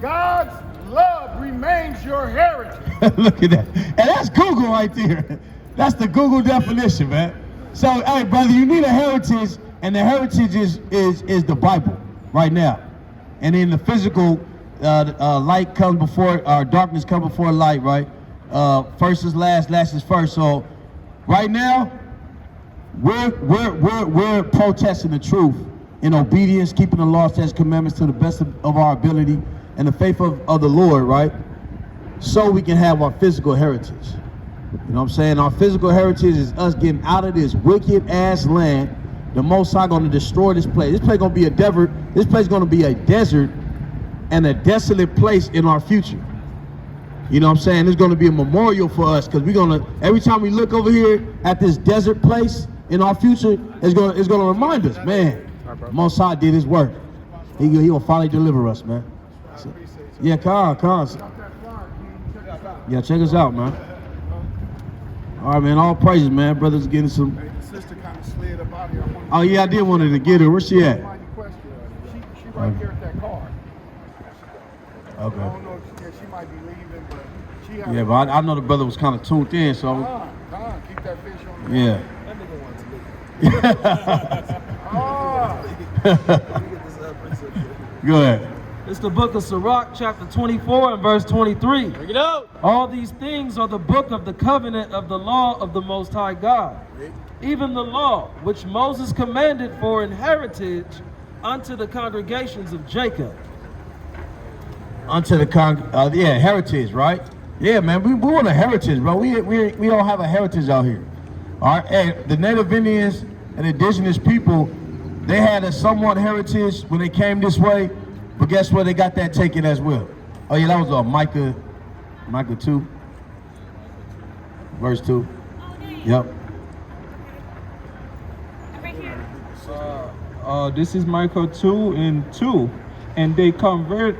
God's love remains your heritage. Look at that. And that's Google right there. That's the Google definition, man. So, hey, brother, you need a heritage, and the heritage is the Bible right now. And in the physical, light comes before, darkness comes before light, right? First is last, last is first. So, right now, we're protesting the truth in obedience, keeping the law, statutes, commandments to the best of our ability and the faith of the Lord, right? So we can have our physical heritage. You know what I'm saying? Our physical heritage is us getting out of this wicked ass land. The Most High going to destroy this place. This place going to be a desert. This place going to be a desert and a desolate place in our future. You know what I'm saying? There's going to be a memorial for us because we're going to, every time we look over here at this desert place in our future, it's going to remind us, man, Most High did his work. He will finally deliver us, man. So, yeah, come on. Yeah, check us out, man. All right, man, all praises, man. Brothers getting some. Hey, the sister kind of slid up out here. Oh, yeah, I did want to get her. Where's she at? She right there at that car. Okay. I don't know if she might be leaving, but she had Yeah, but I know the brother was kind of tuned in, so. Come on, keep that fish on the Yeah. That nigga wants to leave. Go ahead. It's the book of Sirach, chapter 24 and verse 23. Bring it out. All these things are the book of the covenant of the law of the Most High God, even the law which Moses commanded for an heritage unto the congregations of Jacob. Unto the heritage, right? Yeah, man, we want a heritage, bro. We don't have a heritage out here. All right, hey, the Native Indians and indigenous people, they had a somewhat heritage when they came this way, but guess what? They got that taken as well. Oh yeah, that was Micah 2, verse 2. Yep. This is Micah 2 and 2. And they convert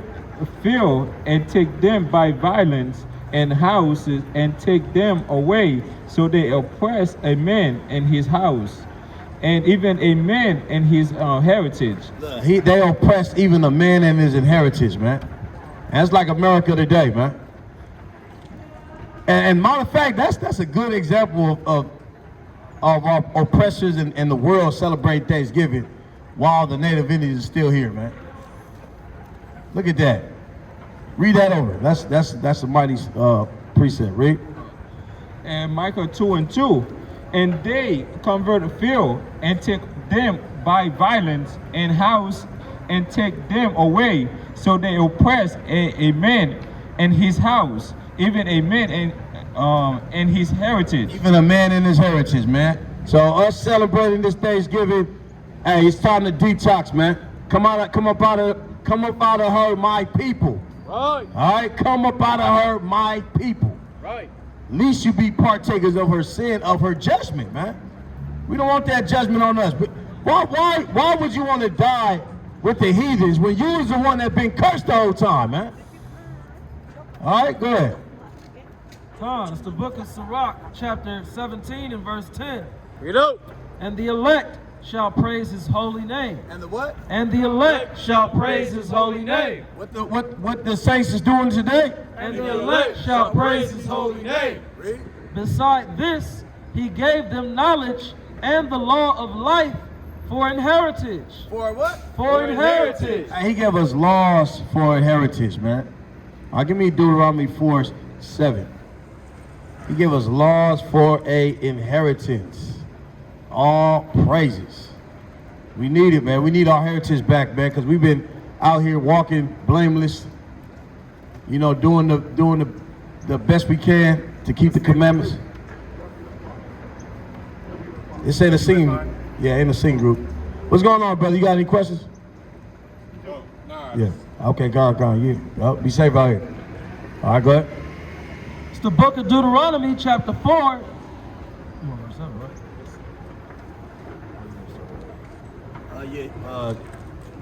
field and take them by violence, and houses and take them away. So they oppress a man and his house, and even a man and his heritage. They oppressed even a man and his inheritance, man. And that's like America today, man. And matter of fact, that's a good example of our oppressors and the world celebrate Thanksgiving while the Native Indians are still here, man. Look at that. Read that over. That's a mighty precept. Read. And Micah 2 and 2. And they convert a field and take them by violence, and house and take them away. So they oppress a man and his house, even a man and his heritage. Even a man and his heritage, man. So us celebrating this Thanksgiving, hey, it's time to detox, man. Come up out of her, my people. Right. All right, come up out of her, my people. Right. At least you be partakers of her sin, of her judgment, man. We don't want that judgment on us. But why would you want to die with the heathens when you was the one that been cursed the whole time, man? All right, go ahead. It's the book of Sirach, chapter 17 and verse 10. Bring it out. And the elect shall praise his holy name. And the what? And the elect shall praise his holy name. What the saints is doing today? And the elect shall praise his holy name. Read. Beside this, he gave them knowledge and the law of life for an heritage. For what? For an heritage. He gave us laws for a heritage, man. All right, give me Deuteronomy 4:7. He gave us laws for a inheritance. All praises. We need it, man. We need our heritage back, man, because we've been out here walking blameless, you know, doing the best we can to keep the commandments. It's in a singing, in a singing group. What's going on, brother? You got any questions? Nah. Yeah. Okay, go on. Yeah. Be safe out here. All right, go ahead. It's the book of Deuteronomy, chapter 4.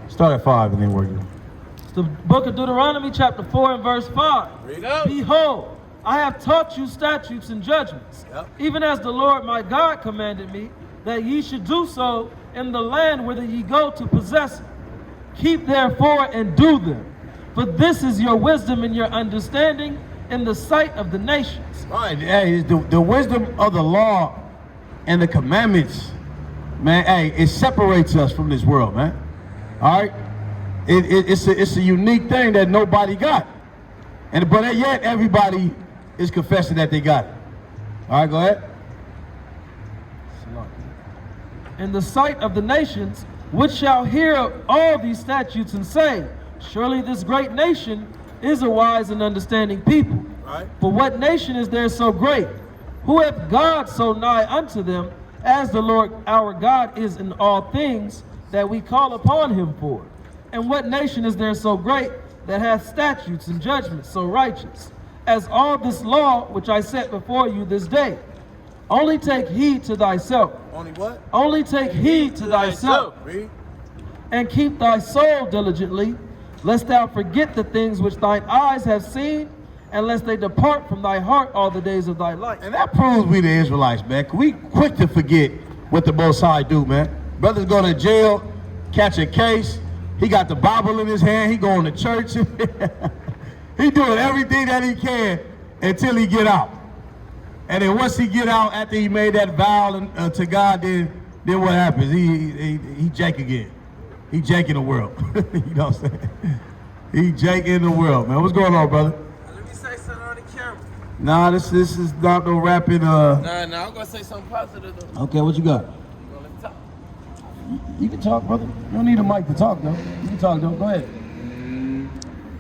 Start at 5 and then work it. It's the book of Deuteronomy, chapter 4 and verse 5. Read it out. Behold, I have taught you statutes and judgments, even as the Lord my God commanded me, that ye should do so in the land whither ye go to possess it. Keep therefore and do them, for this is your wisdom and your understanding in the sight of the nations. Right, hey, the wisdom of the law and the commandments, man, hey, it separates us from this world, man. All right? It's a unique thing that nobody got. But yet everybody is confessing that they got it. All right, go ahead. In the sight of the nations, which shall hear all these statutes and say, surely this great nation is a wise and understanding people. Right. For what nation is there so great? Who hath God so nigh unto them, as the Lord our God is in all things that we call upon him for? And what nation is there so great that hath statutes and judgments so righteous, as all this law which I set before you this day. Only take heed to thyself. Only what? Only take heed to thyself, Read. and keep thy soul diligently, lest thou forget the things which thine eyes have seen, and lest they depart from thy heart all the days of thy life. And that proves we the Israelites, man. We quick to forget what the Most High do, man. Brothers go to jail, catch a case. He got the Bible in his hand. He going to church. He doing everything that he can until he get out. And then once he get out, after he made that vow to God, then what happens? He Jake again. He Jake in the world. You know what I'm saying? He Jake in the world, man. What's going on, brother? Let me say something on the camera. Nah, this is not no rapping. Nah, I'm gonna say something positive though. Okay, what you got? You gonna let me talk? You can talk, brother. You don't need a mic to talk, though. You can talk, though. Go ahead.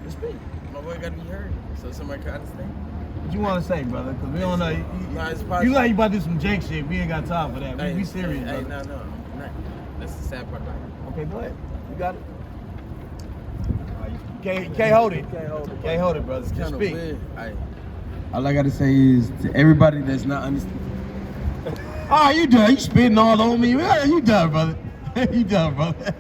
Speak. My boy gotta be heard, so somebody can understand. What you want to say, brother? Because we don't know. Nah, it's You positive. like you about to do some Jake shit. We ain't got time for that. We serious, Hey, brother. no. That's the sad part about it. Okay, go ahead. You got it. You can't hold it. Can't hold it, brother. Just Kinda speak. weird. All I gotta say is to everybody that's not understanding. Oh, you done. You spitting all on me. Man, you done, brother. You done, brother.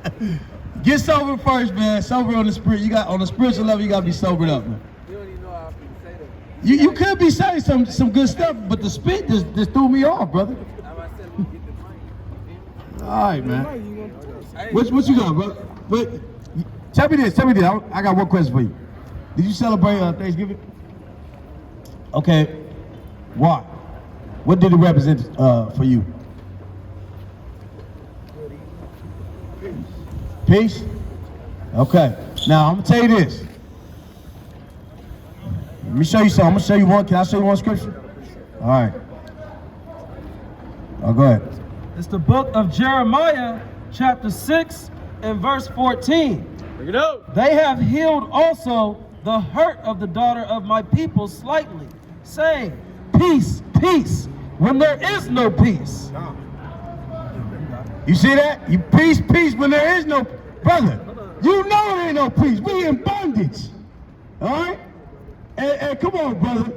Get sober first, man. Sober on the spirit. You got on the spiritual level. You gotta be sobered up, man. You don't even know how I can say that. You could be saying some good stuff, but the spit just threw me off, brother. How I said, let me get the mic. All right, man. What you got, brother? But tell me this. I got one question for you. Did you celebrate Thanksgiving? Okay. Why? What did it represent for you? Peace? Okay. Now, I'm going to tell you this. Let me show you something. I'm going to show you one. Can I show you one scripture? All right. Oh, go ahead. It's the book of Jeremiah, chapter 6 and verse 14. Bring it out. They have healed also the hurt of the daughter of my people slightly, saying, peace, peace, when there is no peace. You see that? You peace, peace when there is no, brother. You know there ain't no peace. We in bondage. All right? And come on, brother.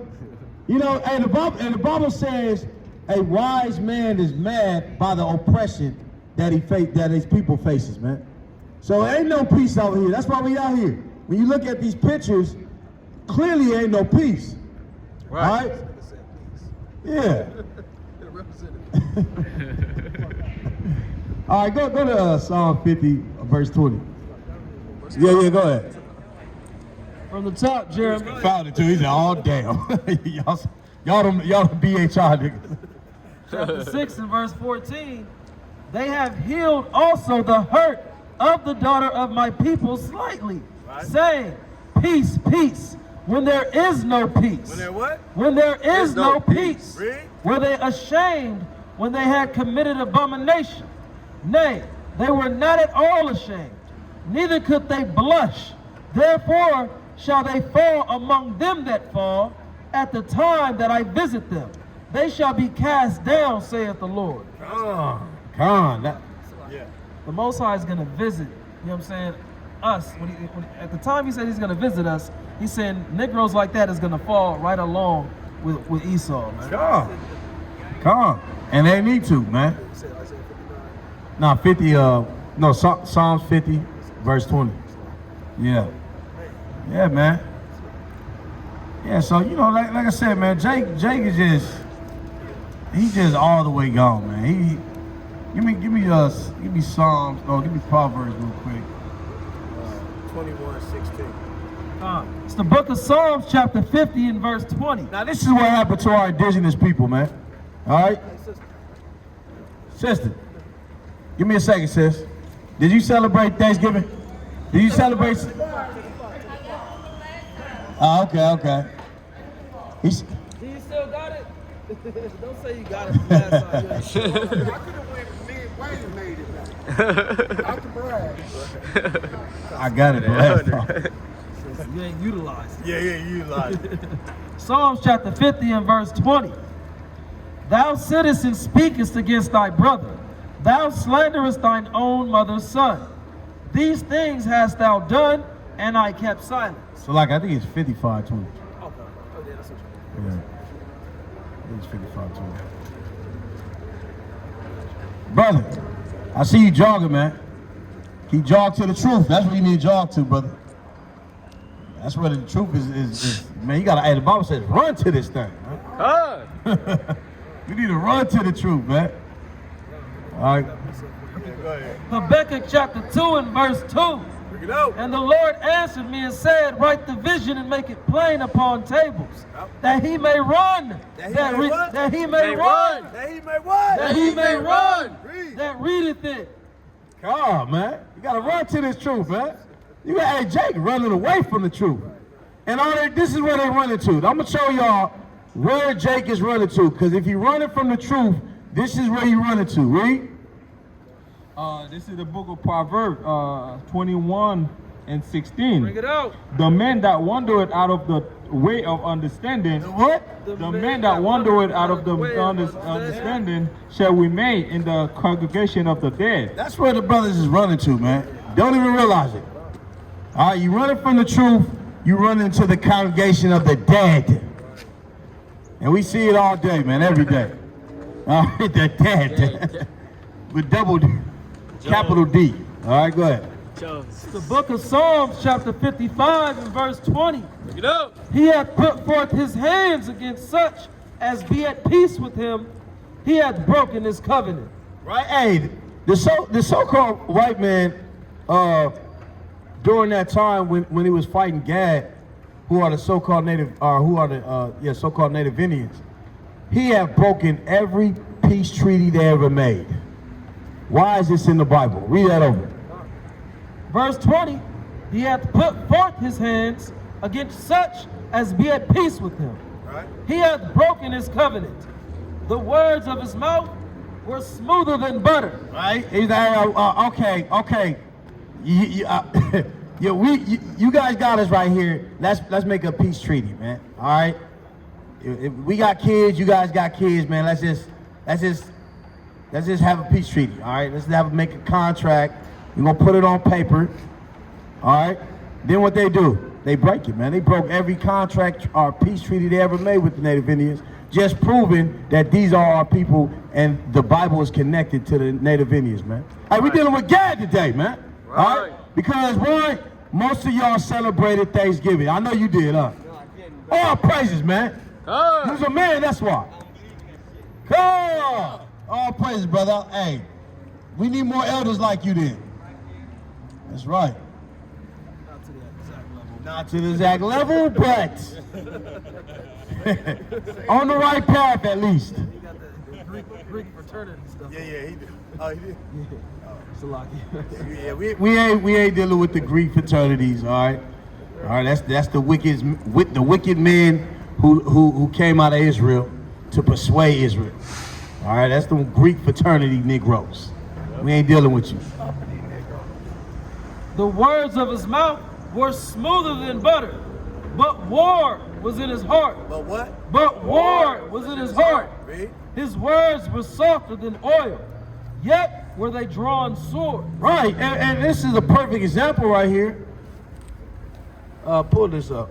You know, and the Bible says a wise man is mad by the oppression that his people faces, man. So there ain't no peace out here. That's why we out here. When you look at these pictures, clearly ain't no peace. Right? All right? Yeah. All right, go to Psalm 50, verse 20. Yeah, go ahead. From the top, Jeremiah. Found it too. He said, "Oh damn, y'all them BHR niggas." Chapter 6 and verse 14. They have healed also the hurt of the daughter of my people slightly, saying, peace, peace, when there is no peace. When there what? When there is no peace. Read. Were they ashamed when they had committed abomination? Nay, they were not at all ashamed, neither could they blush. Therefore shall they fall among them that fall at the time that I visit them. They shall be cast down, saith the Lord. Come on. The Most High is going to visit, you know what I'm saying, us. At the time he said he's going to visit us, he's saying Negroes like that is going to fall right along with Esau, man. Come on. And they need to, man. Nah, 50, Psalms 50, verse 20. Yeah. Yeah, man. Yeah, so, you know, like I said, man, Jake is he's just all the way gone, man. Give me Psalms, give me Proverbs real quick. 21:16. It's the book of Psalms, chapter 50 and verse 20. Now, this is what happened to our indigenous people, man. All right? Sister, give me a second, sis. Did you celebrate Thanksgiving? Did you celebrate? Oh, okay. Do you still got it? Don't say you got it from last time. I could have went midway and made it back. Not to brag. I got it last time. You ain't utilized it. Yeah, you lied. Psalms chapter 50 and verse 20. Thou sittest and speakest against thy brother. Thou slanderest thine own mother's son. These things hast thou done and I kept silence. So like, I think it's 55-20. Okay. Oh, yeah, that's what Yeah. I think it's 55-20. Brother, I see you jogging, man. Keep jog to the truth. That's what you need to jog to, brother. That's where the truth is man, you gotta, hey, the Bible says, run to this thing, man. You need to run to the truth, man. All right. Yeah, go ahead. Habakkuk chapter 2 and verse 2. Bring it out. And the Lord answered me and said, write the vision and make it plain upon tables, that he may run. That he may what? That he may run. That he may what? That he may run. Read. That readeth it. Come on, man. You gotta run to this truth, man. You got, hey, Jake running away from the truth. And all that, this is where they running to. I'm gonna show y'all where Jake is running to, because if you're running from the truth, this is where you're running to. Read. This is the book of Proverbs 21 and 16. Bring it out. The man that wandereth out of the way of understanding, What? the man that wandereth out of the way of understanding shall remain in the congregation of the dead. That's where the brothers is running to, man. Don't even realize it. All right, you running from the truth, you run into the congregation of the dead. And we see it all day, man, every day. All right, the dead. With double D, capital D. All right, go ahead. The book of Psalms chapter 55 and verse 20. Bring it out. He hath put forth his hands against such as be at peace with him. He hath broken his covenant. Right? Hey, the so-called white man, during that time when he was fighting Gad, who are the so-called native, so-called native Indians, he had broken every peace treaty they ever made. Why is this in the Bible? Read that over. Verse 20, he hath put forth his hands against such as be at peace with him. Right. He hath broken his covenant. The words of his mouth were smoother than butter. Right? He's like, okay. You guys got us right here. Let's make a peace treaty, man. All right. If we got kids, you guys got kids, man. Let's just have a peace treaty. All right. Let's make a contract. We're gonna put it on paper. All right. Then what they do? They break it, man. They broke every contract or peace treaty they ever made with the Native Indians, just proving that these are our people and the Bible is connected to the Native Indians, man. Hey, we're dealing with Gad today, man. Right. All right? Because one, most of y'all celebrated Thanksgiving. I know you did, huh? All praises, man. You was a man, that's why. Come on. All praises, brother. Hey, we need more elders like you then. That's right. Not to the exact level, but on the right path at least. He got the Greek fraternity stuff. Yeah, he did. Oh, he did? Salaki. Yeah, We ain't dealing with the Greek fraternities, all right? All right, that's the wicked men who came out of Israel to persuade Israel. All right, that's the Greek fraternity Negroes. We ain't dealing with you. The words of his mouth were smoother than butter, but war was in his heart. But what? But war was in his heart. Read. His words were softer than oil, yet were they drawn swords. Right, and this is a perfect example right here. Pull this up.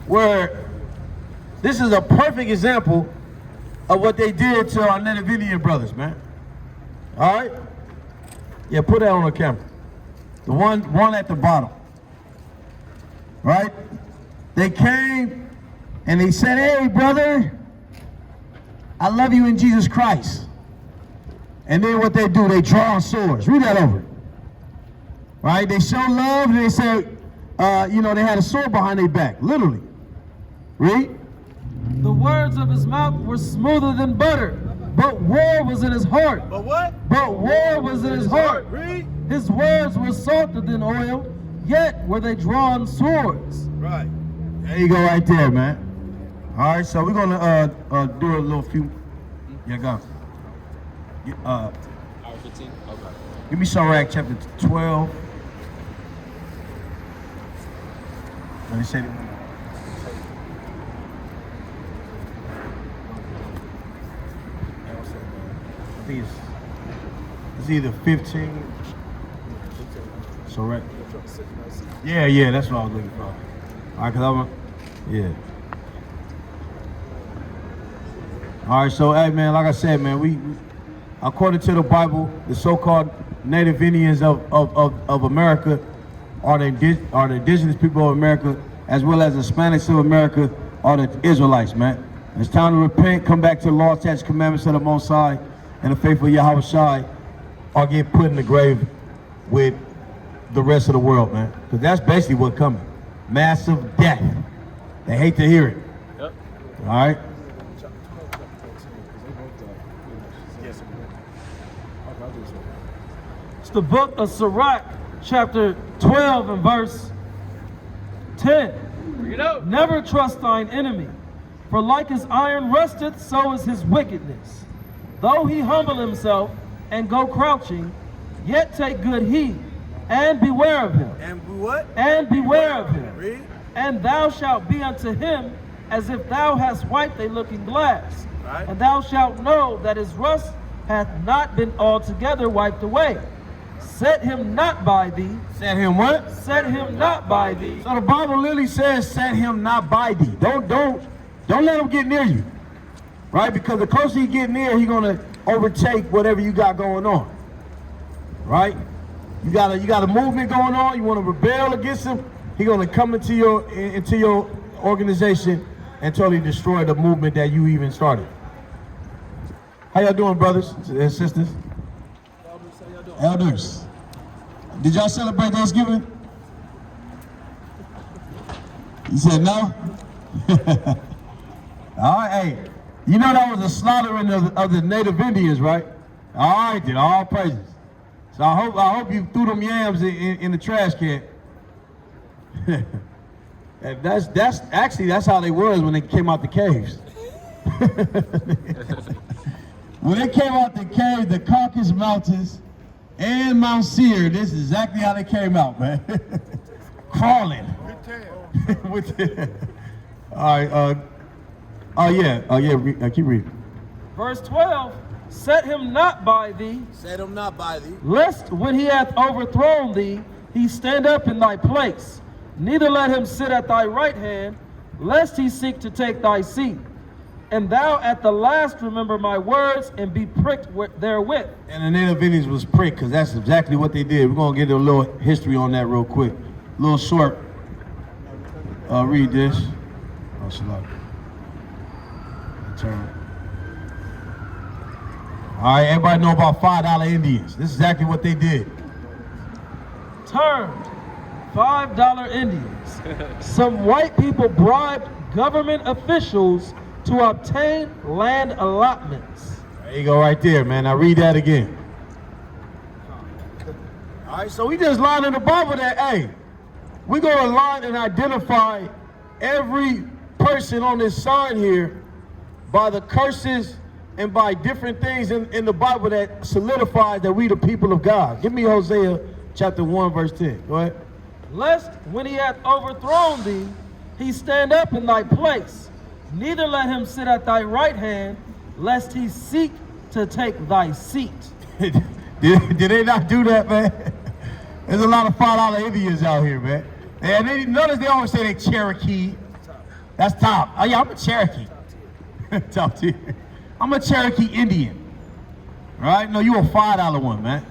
Where this is a perfect example of what they did to our Native Indian brothers, man. All right? Yeah, put that on the camera. The one at the bottom. Right? They came and they said, hey, brother, I love you in Jesus Christ. And then what they do, they draw swords. Read that over. Right? They show love and they say, they had a sword behind their back, literally. Read. The words of his mouth were smoother than butter, but war was in his heart. But what? But war was in his heart. Read. His words were softer than oil, yet were they drawn swords. Right. There you go right there, man. All right, so we're going to do a little few. Yeah, go. Hour 15? Okay. Give me Sirach chapter 12. Let me say it. I think it's either 15. So right. Yeah, that's what I was looking for. All right, yeah. All right, so hey man, like I said, man, we according to the Bible, the so-called native Indians of America are the indigenous people of America, as well as the Hispanics of America are the Israelites, man. It's time to repent, come back to the law, statutes, commandments of the Most High, and the faithful Yahweh Shai, or get put in the grave with the rest of the world, man. Because that's basically what's coming. Massive death. They hate to hear it. Yep. All right? It's the book of Sirach, chapter 12 and verse 10. Bring it out. Never trust thine enemy, for like as iron rusteth, so is his wickedness. Though he humble himself and go crouching, yet take good heed, and beware of him. And be what? And beware of him. Read. And thou shalt be unto him as if thou hast wiped a looking glass. Right. And thou shalt know that his rust hath not been altogether wiped away. Set him not by thee. Set him what? Set him not by thee. So the Bible literally says, set him not by thee. Don't let him get near you. Right? Because the closer he get near, he's gonna overtake whatever you got going on. Right? You got a movement going on, you want to rebel against him, he's gonna come into your organization and totally destroy the movement that you even started. How y'all doing, brothers and sisters? Elders, did y'all celebrate Thanksgiving? You said no? All right, hey, you know that was a slaughtering of the native Indians, right? All right, then, all praises. So I hope you threw them yams in the trash can. That's how they was when they came out the caves. When they came out the cave, the Caucasus Mountains and Mount Seir, this is exactly how they came out, man. Crawling. All right, keep reading. Verse 12, set him not by thee. Set him not by thee. Lest when he hath overthrown thee, he stand up in thy place. Neither let him sit at thy right hand, lest he seek to take thy seat. And thou at the last remember my words and be pricked therewith. And the native Indians was pricked, because that's exactly what they did. We're going to get a little history on that real quick. A little short. Read this. Oh, slow. Turn. All right, everybody know about $5 Indians. This is exactly what they did. Turned $5 Indians. Some white people bribed government officials to obtain land allotments. There you go right there, man. Now read that again. All right, so we just learned in the Bible that, hey, we're going to line and identify every person on this sign here by the curses and by different things in the Bible that solidifies that we the people of God. Give me Hosea chapter 1, verse 10. Go ahead. Lest when he hath overthrown thee, he stand up in thy place. Neither let him sit at thy right hand, lest he seek to take thy seat. Did they not do that, man? There's a lot of $5 Indians out here, man. And they notice they always say they Cherokee. That's top. Oh yeah, I'm a Cherokee. Top tier. I'm a Cherokee Indian. Right? No, you a $5 one, man.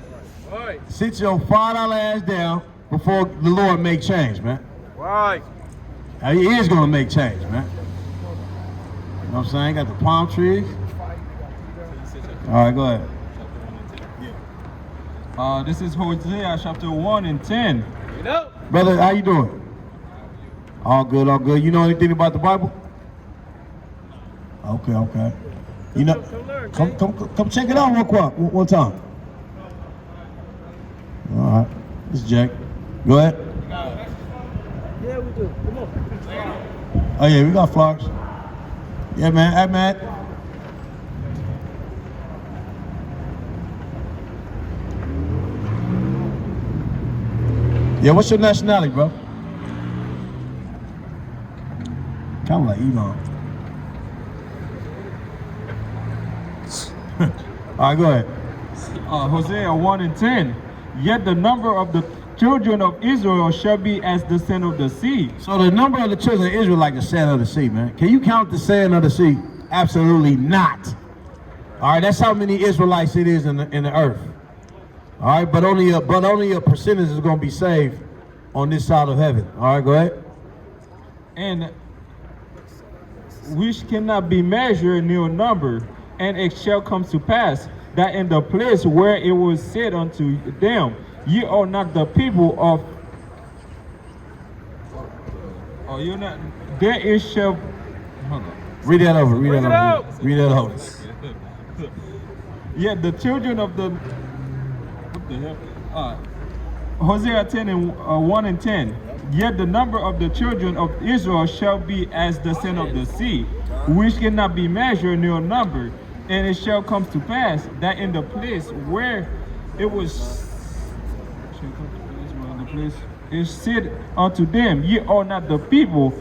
Right. Sit your $5 ass down before the Lord make change, man. Right. He is gonna make change, man. You know what I'm saying? Got the palm trees. All right, go ahead. This is Hosea chapter 1 and 10. Brother, how you doing? All good, all good. You know anything about the Bible? Okay. You know, come check it out real quick, one time. All right, this is Jack. Go ahead. Yeah, we do. Come on. Oh yeah, we got flowers. Yeah, man. Hey, man. Yeah, what's your nationality, bro? Kind of like Elon. All right, go ahead. Hosea 1 and 10. Yet the number of children of Israel shall be as the sand of the sea. So the number of the children of Israel like the sand of the sea, man. Can you count the sand of the sea? Absolutely not. All right, that's how many Israelites it is in the earth. All right, but only a percentage is going to be saved on this side of heaven. All right, go ahead. And which cannot be measured nor numbered, and it shall come to pass that in the place where it was said unto them, ye are not the people of, or you're not, there is shall, hold on. Read that over, read that over. Read that over. Yet the children of the, what the hell? Hosea 10 and 1 and 10. Yet the number of the children of Israel shall be as the sand of the sea, which cannot be measured nor numbered. And it shall come to pass that in the place where it was, is said unto them, ye are not the people,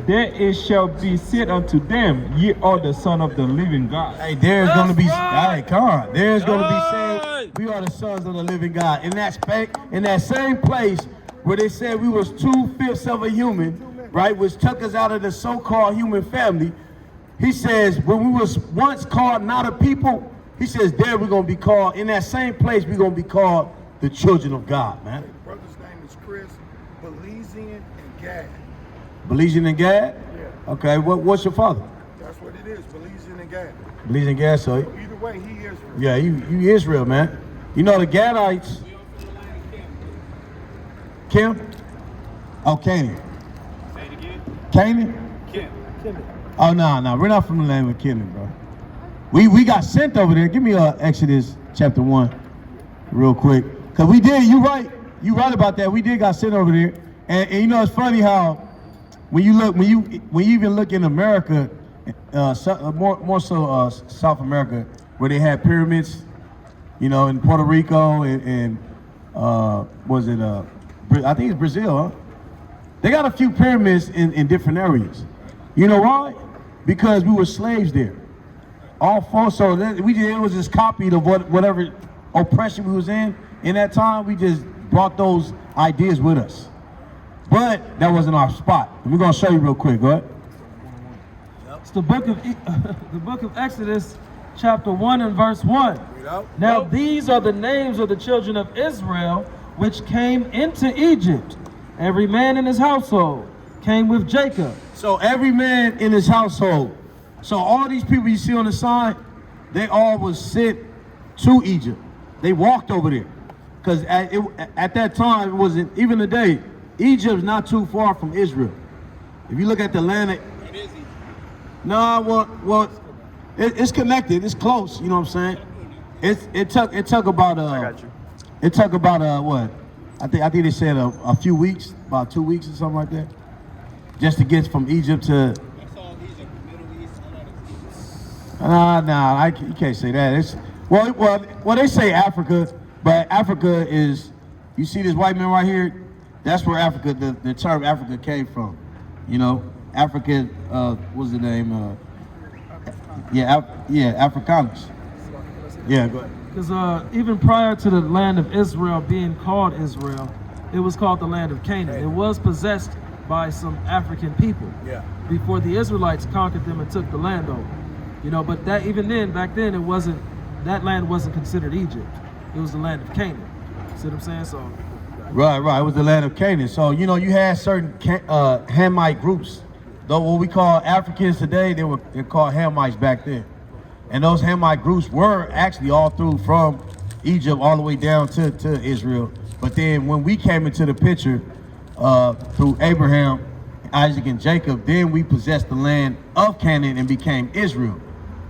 there it shall be said unto them, ye are the son of the living God. Hey, there's going to be, hey, come on. There's going to be said, we are the sons of the living God. In that same place where they said we was 2/5 of a human, right, which took us out of the so-called human family, he says, when we was once called not a people, he says, there we're going to be called, in that same place, we're going to be called the children of God, man. Brother's name is Chris, Belizean and Gad. Belizean and Gad? Yeah. Okay, what's your father? That's what it is, Belizean and Gad. Belizean and Gad, so Either way, he is. yeah, you Israel, man. You know the Gadites. Kim? Oh, Canaan. Say it again. Canaan? Kim. Oh, no, we're not from the land of Canaan, bro. We got sent over there. Give me Exodus chapter 1 real quick. Because we did, you right about that. We did got sent over there. And you know, it's funny how when you even look in America, more so South America, where they had pyramids, you know, in Puerto Rico and was it I think it's Brazil, huh? They got a few pyramids in different areas. You know why? Because we were slaves there. All four, so it was just copied of whatever oppression we was in that time. We just brought those ideas with us. But that wasn't our spot. And we're gonna show you real quick. Go ahead. It's the book of Exodus, chapter 1 and verse 1. Now these are the names of the children of Israel which came into Egypt. Every man in his household came with Jacob. So every man in his household. So all these people you see on the side, they all was sent to Egypt. They walked over there. Because at that time, it wasn't, even today, Egypt's not too far from Israel. If you look at the land, it's connected, it's close, you know what I'm saying? It took about what? I think they said a few weeks, about 2 weeks or something like that, just to get from Egypt to. That's all Egypt, Middle East, You can't say that. It's well, they say Africa, but Africa is. You see this white man right here? That's where Africa, the term Africa came from. You know, Africa. What's the name? Afrikaners. Yeah, go ahead. Because even prior to the land of Israel being called Israel, it was called the land of Canaan. It was possessed by some African people. Yeah. Before the Israelites conquered them and took the land over. You know, but that even then, back then, that land wasn't considered Egypt. It was the land of Canaan. See what I'm saying? So. Right. It was the land of Canaan. So, you know, you had certain Hamite groups. Though what we call Africans today, they're called Hamites back then. And those Hamite groups were actually all through from Egypt all the way down to Israel. But then when we came into the picture through Abraham, Isaac, and Jacob, then we possessed the land of Canaan and became Israel.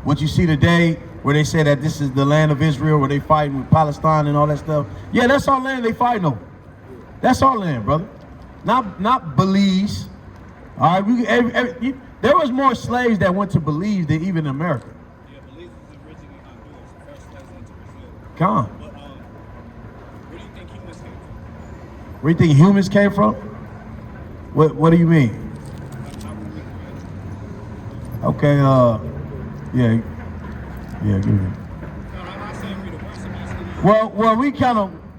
What you see today, where they say that this is the land of Israel, where they fighting with Palestine and all that stuff. Yeah, that's our land they fighting over. That's our land, brother. Not Belize. All right, there was more slaves that went to Belize than even America. Yeah, Belize is originally Honduras, first place into Brazil. Come on. But where do you think humans came from? Where do you think humans came from? What do you mean? Okay, yeah, give me. No, I'm not saying we're the worst. I'm asking you. Well,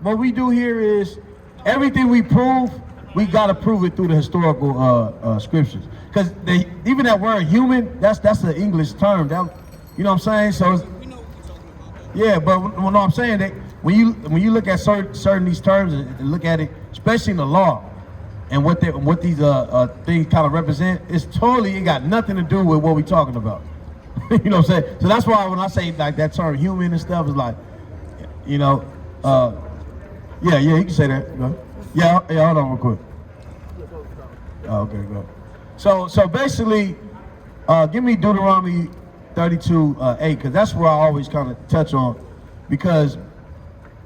what we do here is, everything we prove, we gotta prove it through the historical scriptures. Because even that word human, that's an English term. That, you know what I'm saying? So, yeah, but what I'm saying that when you look at certain these terms and look at it, especially in the law, and what these things kind of represent, it got nothing to do with what we're talking about. You know what I'm saying? So that's why when I say like that term human and stuff, is like, you know, yeah, you can say that. Go. Yeah, hold on real quick. Oh, okay, go. So basically, give me Deuteronomy 32:8, because that's where I always kind of touch on, because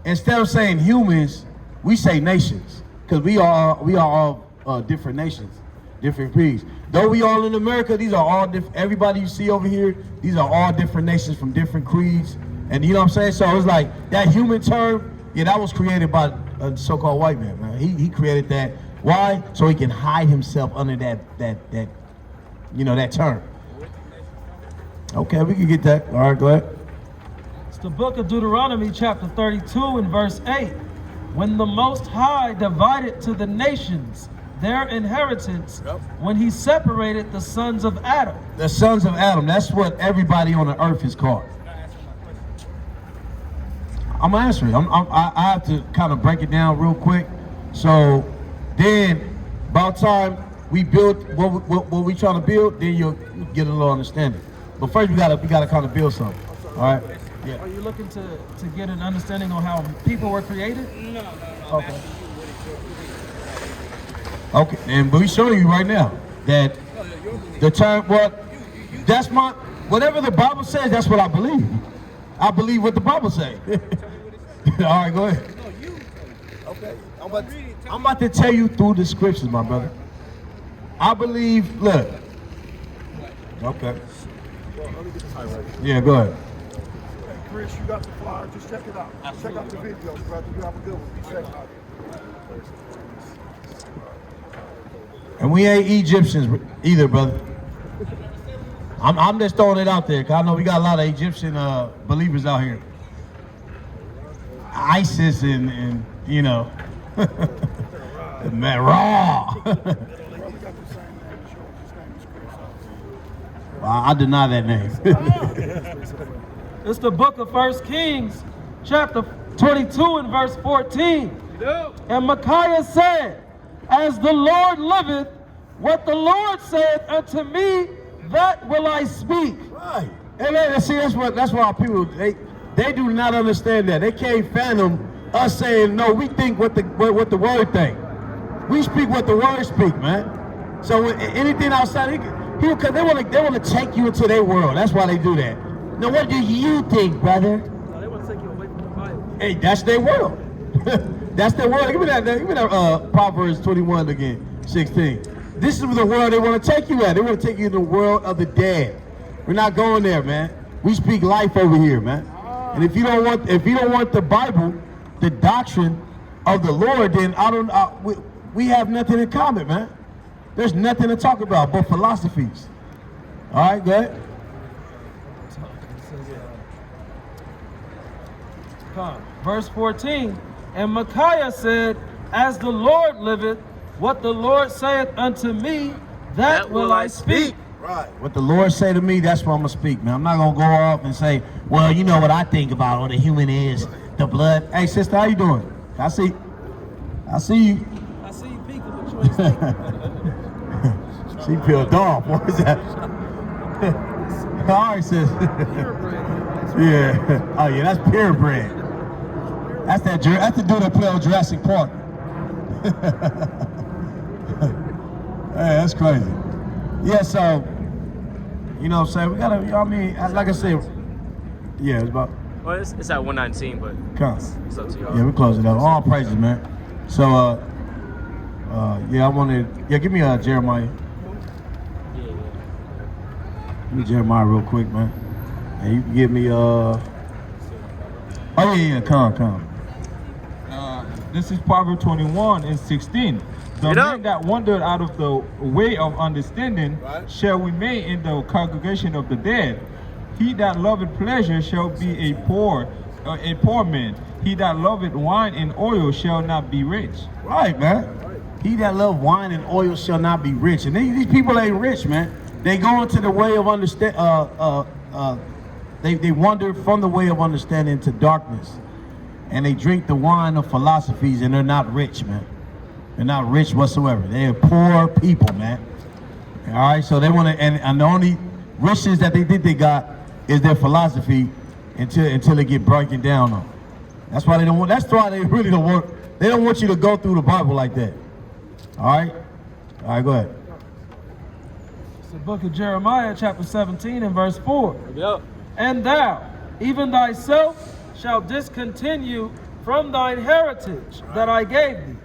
instead of saying humans, we say nations, because we are all different nations, different creeds. Though we all in America, these are all different. Everybody you see over here, these are all different nations from different creeds, and you know what I'm saying. So it's like that human term, yeah, that was created by a so-called white man. He created that. Why? So he can hide himself under that you know, that term. Okay, we can get that. All right, go ahead. It's the book of Deuteronomy, chapter 32 and verse 8. When the Most High divided to the nations their inheritance, when he separated the sons of Adam. The sons of Adam, that's what everybody on the earth is called. I'm answering. I have to kind of break it down real quick. So then, about time we build what we trying to build, then you'll get a little understanding. But first, we gotta kind of build something. All right. Yeah. Are you looking to get an understanding on how people were created? No. Okay. Okay, and we showing you right now that the term, that's whatever the Bible says, that's what I believe. I believe what the Bible says. All right, go ahead. Okay, I'm about to tell you through the scriptures, my brother. I believe, look. Okay. Yeah, go ahead. Hey, Chris, you got the flyer. Just check it out. Check out the videos, brother. You have a good one. Check it out. And we ain't Egyptians either, brother. I'm just throwing it out there, because I know we got a lot of Egyptian believers out here. ISIS and you know, man, raw. Well, I deny that name. It's the book of 1 Kings, chapter 22 and verse 14. And Micaiah said, as the Lord liveth, what the Lord saith unto me, that will I speak. Right. And see, that's why our people, they do not understand that. They can't fathom us saying, no, we think what the word think. We speak what the word speak, man. So anything outside, because they want to take you into their world. That's why they do that. Now, what do you think, brother? No, they want to take you away from the Bible. Hey, that's their world. That's their world. Give me that Proverbs 21 again, 16. This is the world they want to take you at. They want to take you in the world of the dead. We're not going there, man. We speak life over here, man. And if you don't want the Bible, the doctrine of the Lord, then we have nothing in common, man. There's nothing to talk about but philosophies. All right, go ahead. Verse 14, and Micaiah said, as the Lord liveth, what the Lord saith unto me, that will I speak. Right. What the Lord say to me, that's what I'm going to speak, man. I'm not going to go off and say, well, you know what I think about what a human is, the blood. Hey, sister, how you doing? I see you. I see you peeking, but you ain't speaking. She peeled off. What is that? All right, sis. Yeah. Oh, yeah, that's purebred. That's the dude that played on Jurassic Park. Hey, that's crazy. Yeah, so, you know what I'm saying? We gotta, you know what I mean? Like I said, yeah, it's about. Well, it's at 119, but it's up to y'all. Yeah, we close it up. All praises, man. So, yeah, give me Jeremiah. Yeah. Give me Jeremiah real quick, man. And you can give me, come. This is Proverbs 21 and 16. The man that wandered out of the way of understanding shall remain in the congregation of the dead. He that loveth pleasure shall be a poor man. He that loveth wine and oil shall not be rich. Right, man. He that love wine and oil shall not be rich. And these people ain't rich, man. They go into the way of understand. They wander from the way of understanding to darkness, and they drink the wine of philosophies, and they're not rich, man. They're not rich whatsoever. They're poor people, man. All right, so they want to, and the only riches that they think they got is their philosophy until they get broken down on. That's why they don't want. That's why they really don't want. They don't want you to go through the Bible like that. All right, go ahead. It's the book of Jeremiah, chapter 17 and verse 4. Yep. And thou, even thyself, shalt discontinue from thine heritage that I gave thee,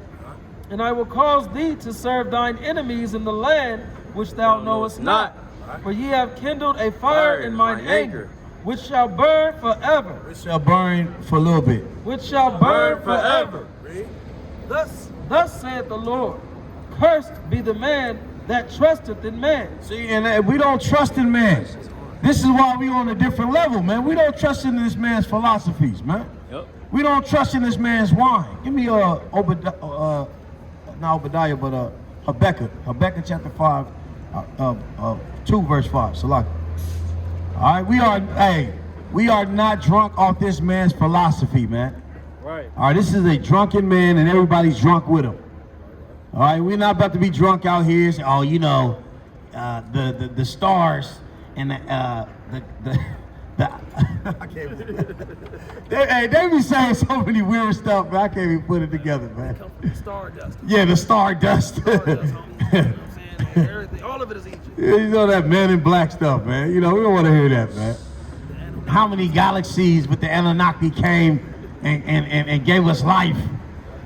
and I will cause thee to serve thine enemies in the land which thou knowest not. For ye have kindled a fire in mine anger, which shall burn forever. Which shall burn for a little bit. Which shall burn forever. Thus saith the Lord, cursed be the man that trusteth in man. See, and we don't trust in man. This is why we on a different level, man. We don't trust in this man's philosophies, man. Yep. We don't trust in this man's wine. Give me not Obadiah, but Habakkuk. Habakkuk chapter 5, 2 verse 5. Salak. All right, we are not drunk off this man's philosophy, man. Right. All right, this is a drunken man, and everybody's drunk with him. All right, we're not about to be drunk out here. So, oh, you know, the stars and the I can't they be saying so many weird stuff, but I can't even put it together, man. Come from the stardust. Yeah, the stardust. Stardust, homie. You know what I'm saying? Everything, all of it is Egypt. Yeah, you know that Man in Black stuff, man. You know, we don't want to hear that, man. How many galaxies with the Anunnaki came and gave us life?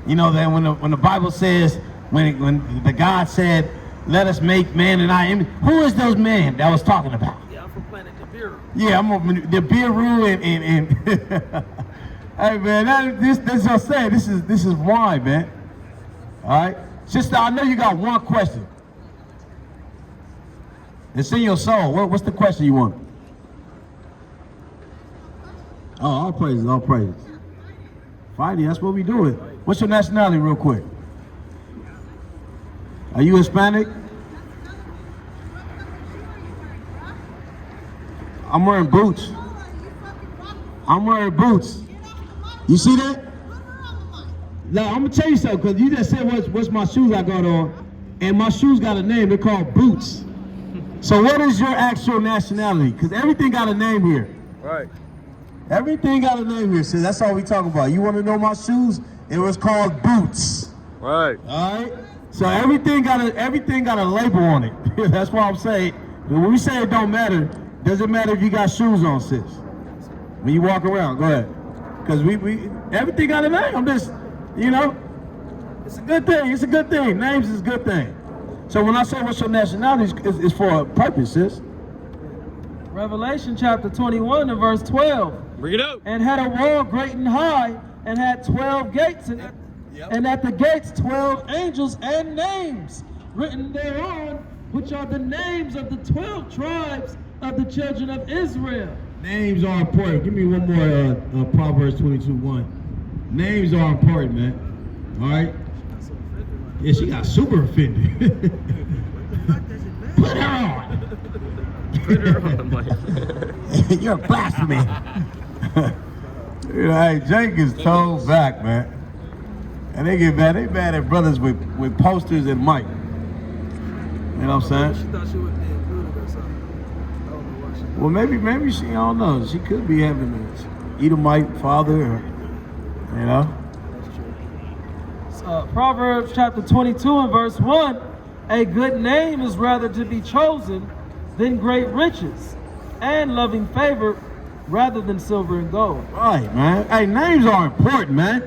You know that when the Bible says when the God said, "Let us make man in our image," who is those men that was talking about? Yeah, I'm from planet Nibiru. Yeah, I'm on the Nibiru and hey man, this is what I'm saying. This is wine, man. All right, sister, I know you got one question. It's in your soul. What's the question you want? Oh, all praises, all praises. Fighting, that's what we doing. What's your nationality, real quick? Are you Hispanic? I'm wearing boots. I'm wearing boots. You see that? Now, I'm gonna tell you something, because you just said what's my shoes I got on, and my shoes got a name. They're called boots. So what is your actual nationality? Because everything got a name here. Right. Everything got a name here, so that's all we talk about. You want to know my shoes? It was called boots. Right. All right. So everything got a label on it. That's why I'm saying when we say it don't matter, doesn't matter if you got shoes on, sis. When you walk around, go ahead. Because we everything got a name. I'm just, you know, it's a good thing. It's a good thing. Names is a good thing. So when I say what's your nationality, it's for a purpose, sis. Revelation chapter 21 and verse 12. Bring it up. And had a wall great and high, and had 12 gates, and at the gates 12 angels and names written thereon, which are the names of the 12 tribes of the children of Israel. Names are important. Give me one more Proverbs 22:1. Names are important, man. All right? Yeah, she got super offended. Put her on. Put her on, Mike. You're a blasphemy. Hey, Jake is told back, man. And they get mad. They mad at brothers with posters and mic. You know what I'm saying? She thought she would be included or something. I don't know why she. Well, maybe she, I don't know. She could be having an Edomite father, or, you know. Proverbs chapter 22 and verse 1. A good name is rather to be chosen than great riches, and loving favor rather than silver and gold. Right, man. Hey, names are important, man.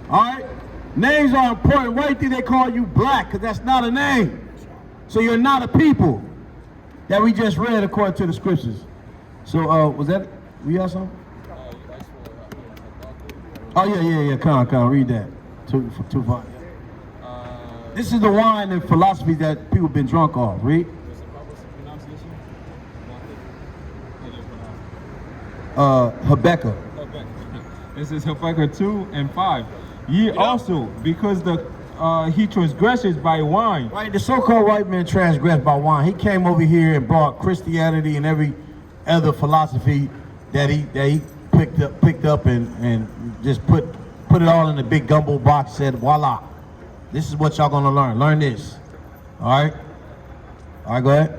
All right? Names are important. Why do you think they call you black? Because that's not a name. So you're not a people that we just read according to the scriptures. So, was that, we got something? Oh, yeah. Come on, read that. 2:5. This is the wine and philosophy that people have been drunk off. Read. Habakkuk. This is Habakkuk 2 and 5. Ye also, because he transgresses by wine. Right, the so-called white man transgressed by wine. He came over here and brought Christianity and every other philosophy that he picked up and just put it all in a big gumbo box. Said, voila, this is what y'all gonna learn. Learn this. All right, go ahead.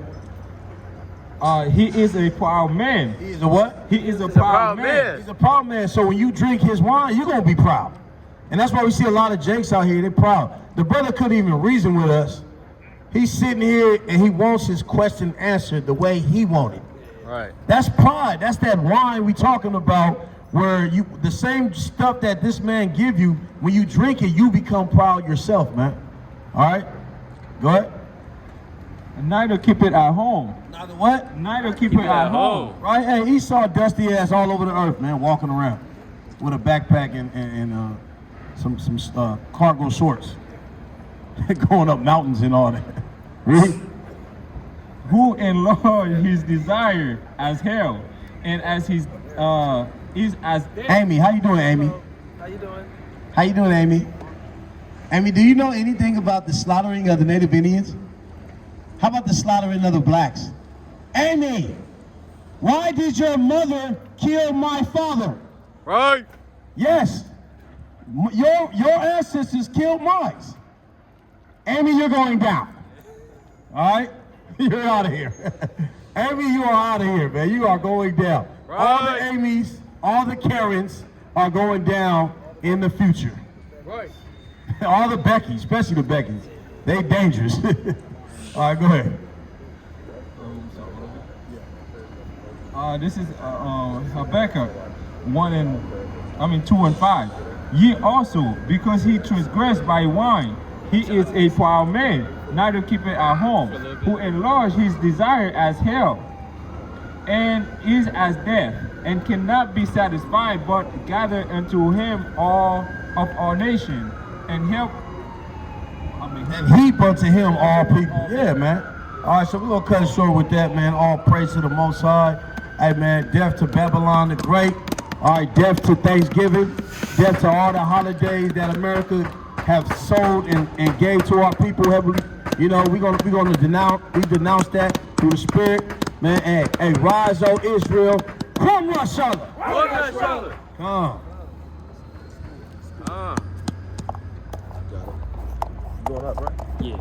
He is a proud man. He is a what? He is a proud man. He's a proud man. So when you drink his wine, you're gonna be proud. And that's why we see a lot of jakes out here, they're proud. The brother couldn't even reason with us. He's sitting here and he wants his question answered the way he wanted. Right. That's pride. That's that wine we talking about, where the same stuff that this man give you, when you drink it, you become proud yourself, man. All right? Go ahead. Neither keep it at home. Neither what? Neither keep it at home. Right? Hey, Esau dusty ass all over the earth, man, walking around with a backpack and some cargo shorts. Going up mountains and all that. Really? Who enlarge his desire as hell, and as his is as death. Amy, how you doing, Amy? How you doing? How you doing, Amy? Amy, do you know anything about the slaughtering of the Native Indians? How about the slaughtering of the blacks? Amy, why did your mother kill my father? Right. Yes, your ancestors killed mine. Amy, you're going down. All right? You're out of here. Amy, you are out of here, man. You are going down. Right. All the Amy's, all the Karens are going down in the future. Right. All the Beckys, especially the Beckys, they dangerous. All right, go ahead. This is Habakkuk 2 and 5. Ye also, because he transgressed by wine, he is a proud man, neither keep it at home, who enlarge his desire as hell, and is as death, and cannot be satisfied, but gather unto him all of our nation, and help. And heap unto him all people. Yeah, man. All right, so we're going to cut it short with that, man. All praise to the Most High. Hey, man, death to Babylon the Great. All right, death to Thanksgiving. Death to all the holidays that America have sold and gave to our people. You know, we're gonna denounce that through the Spirit. Man, hey, rise, O Israel. Come, Rosh Hashanah. Come. Going up, right? Yeah.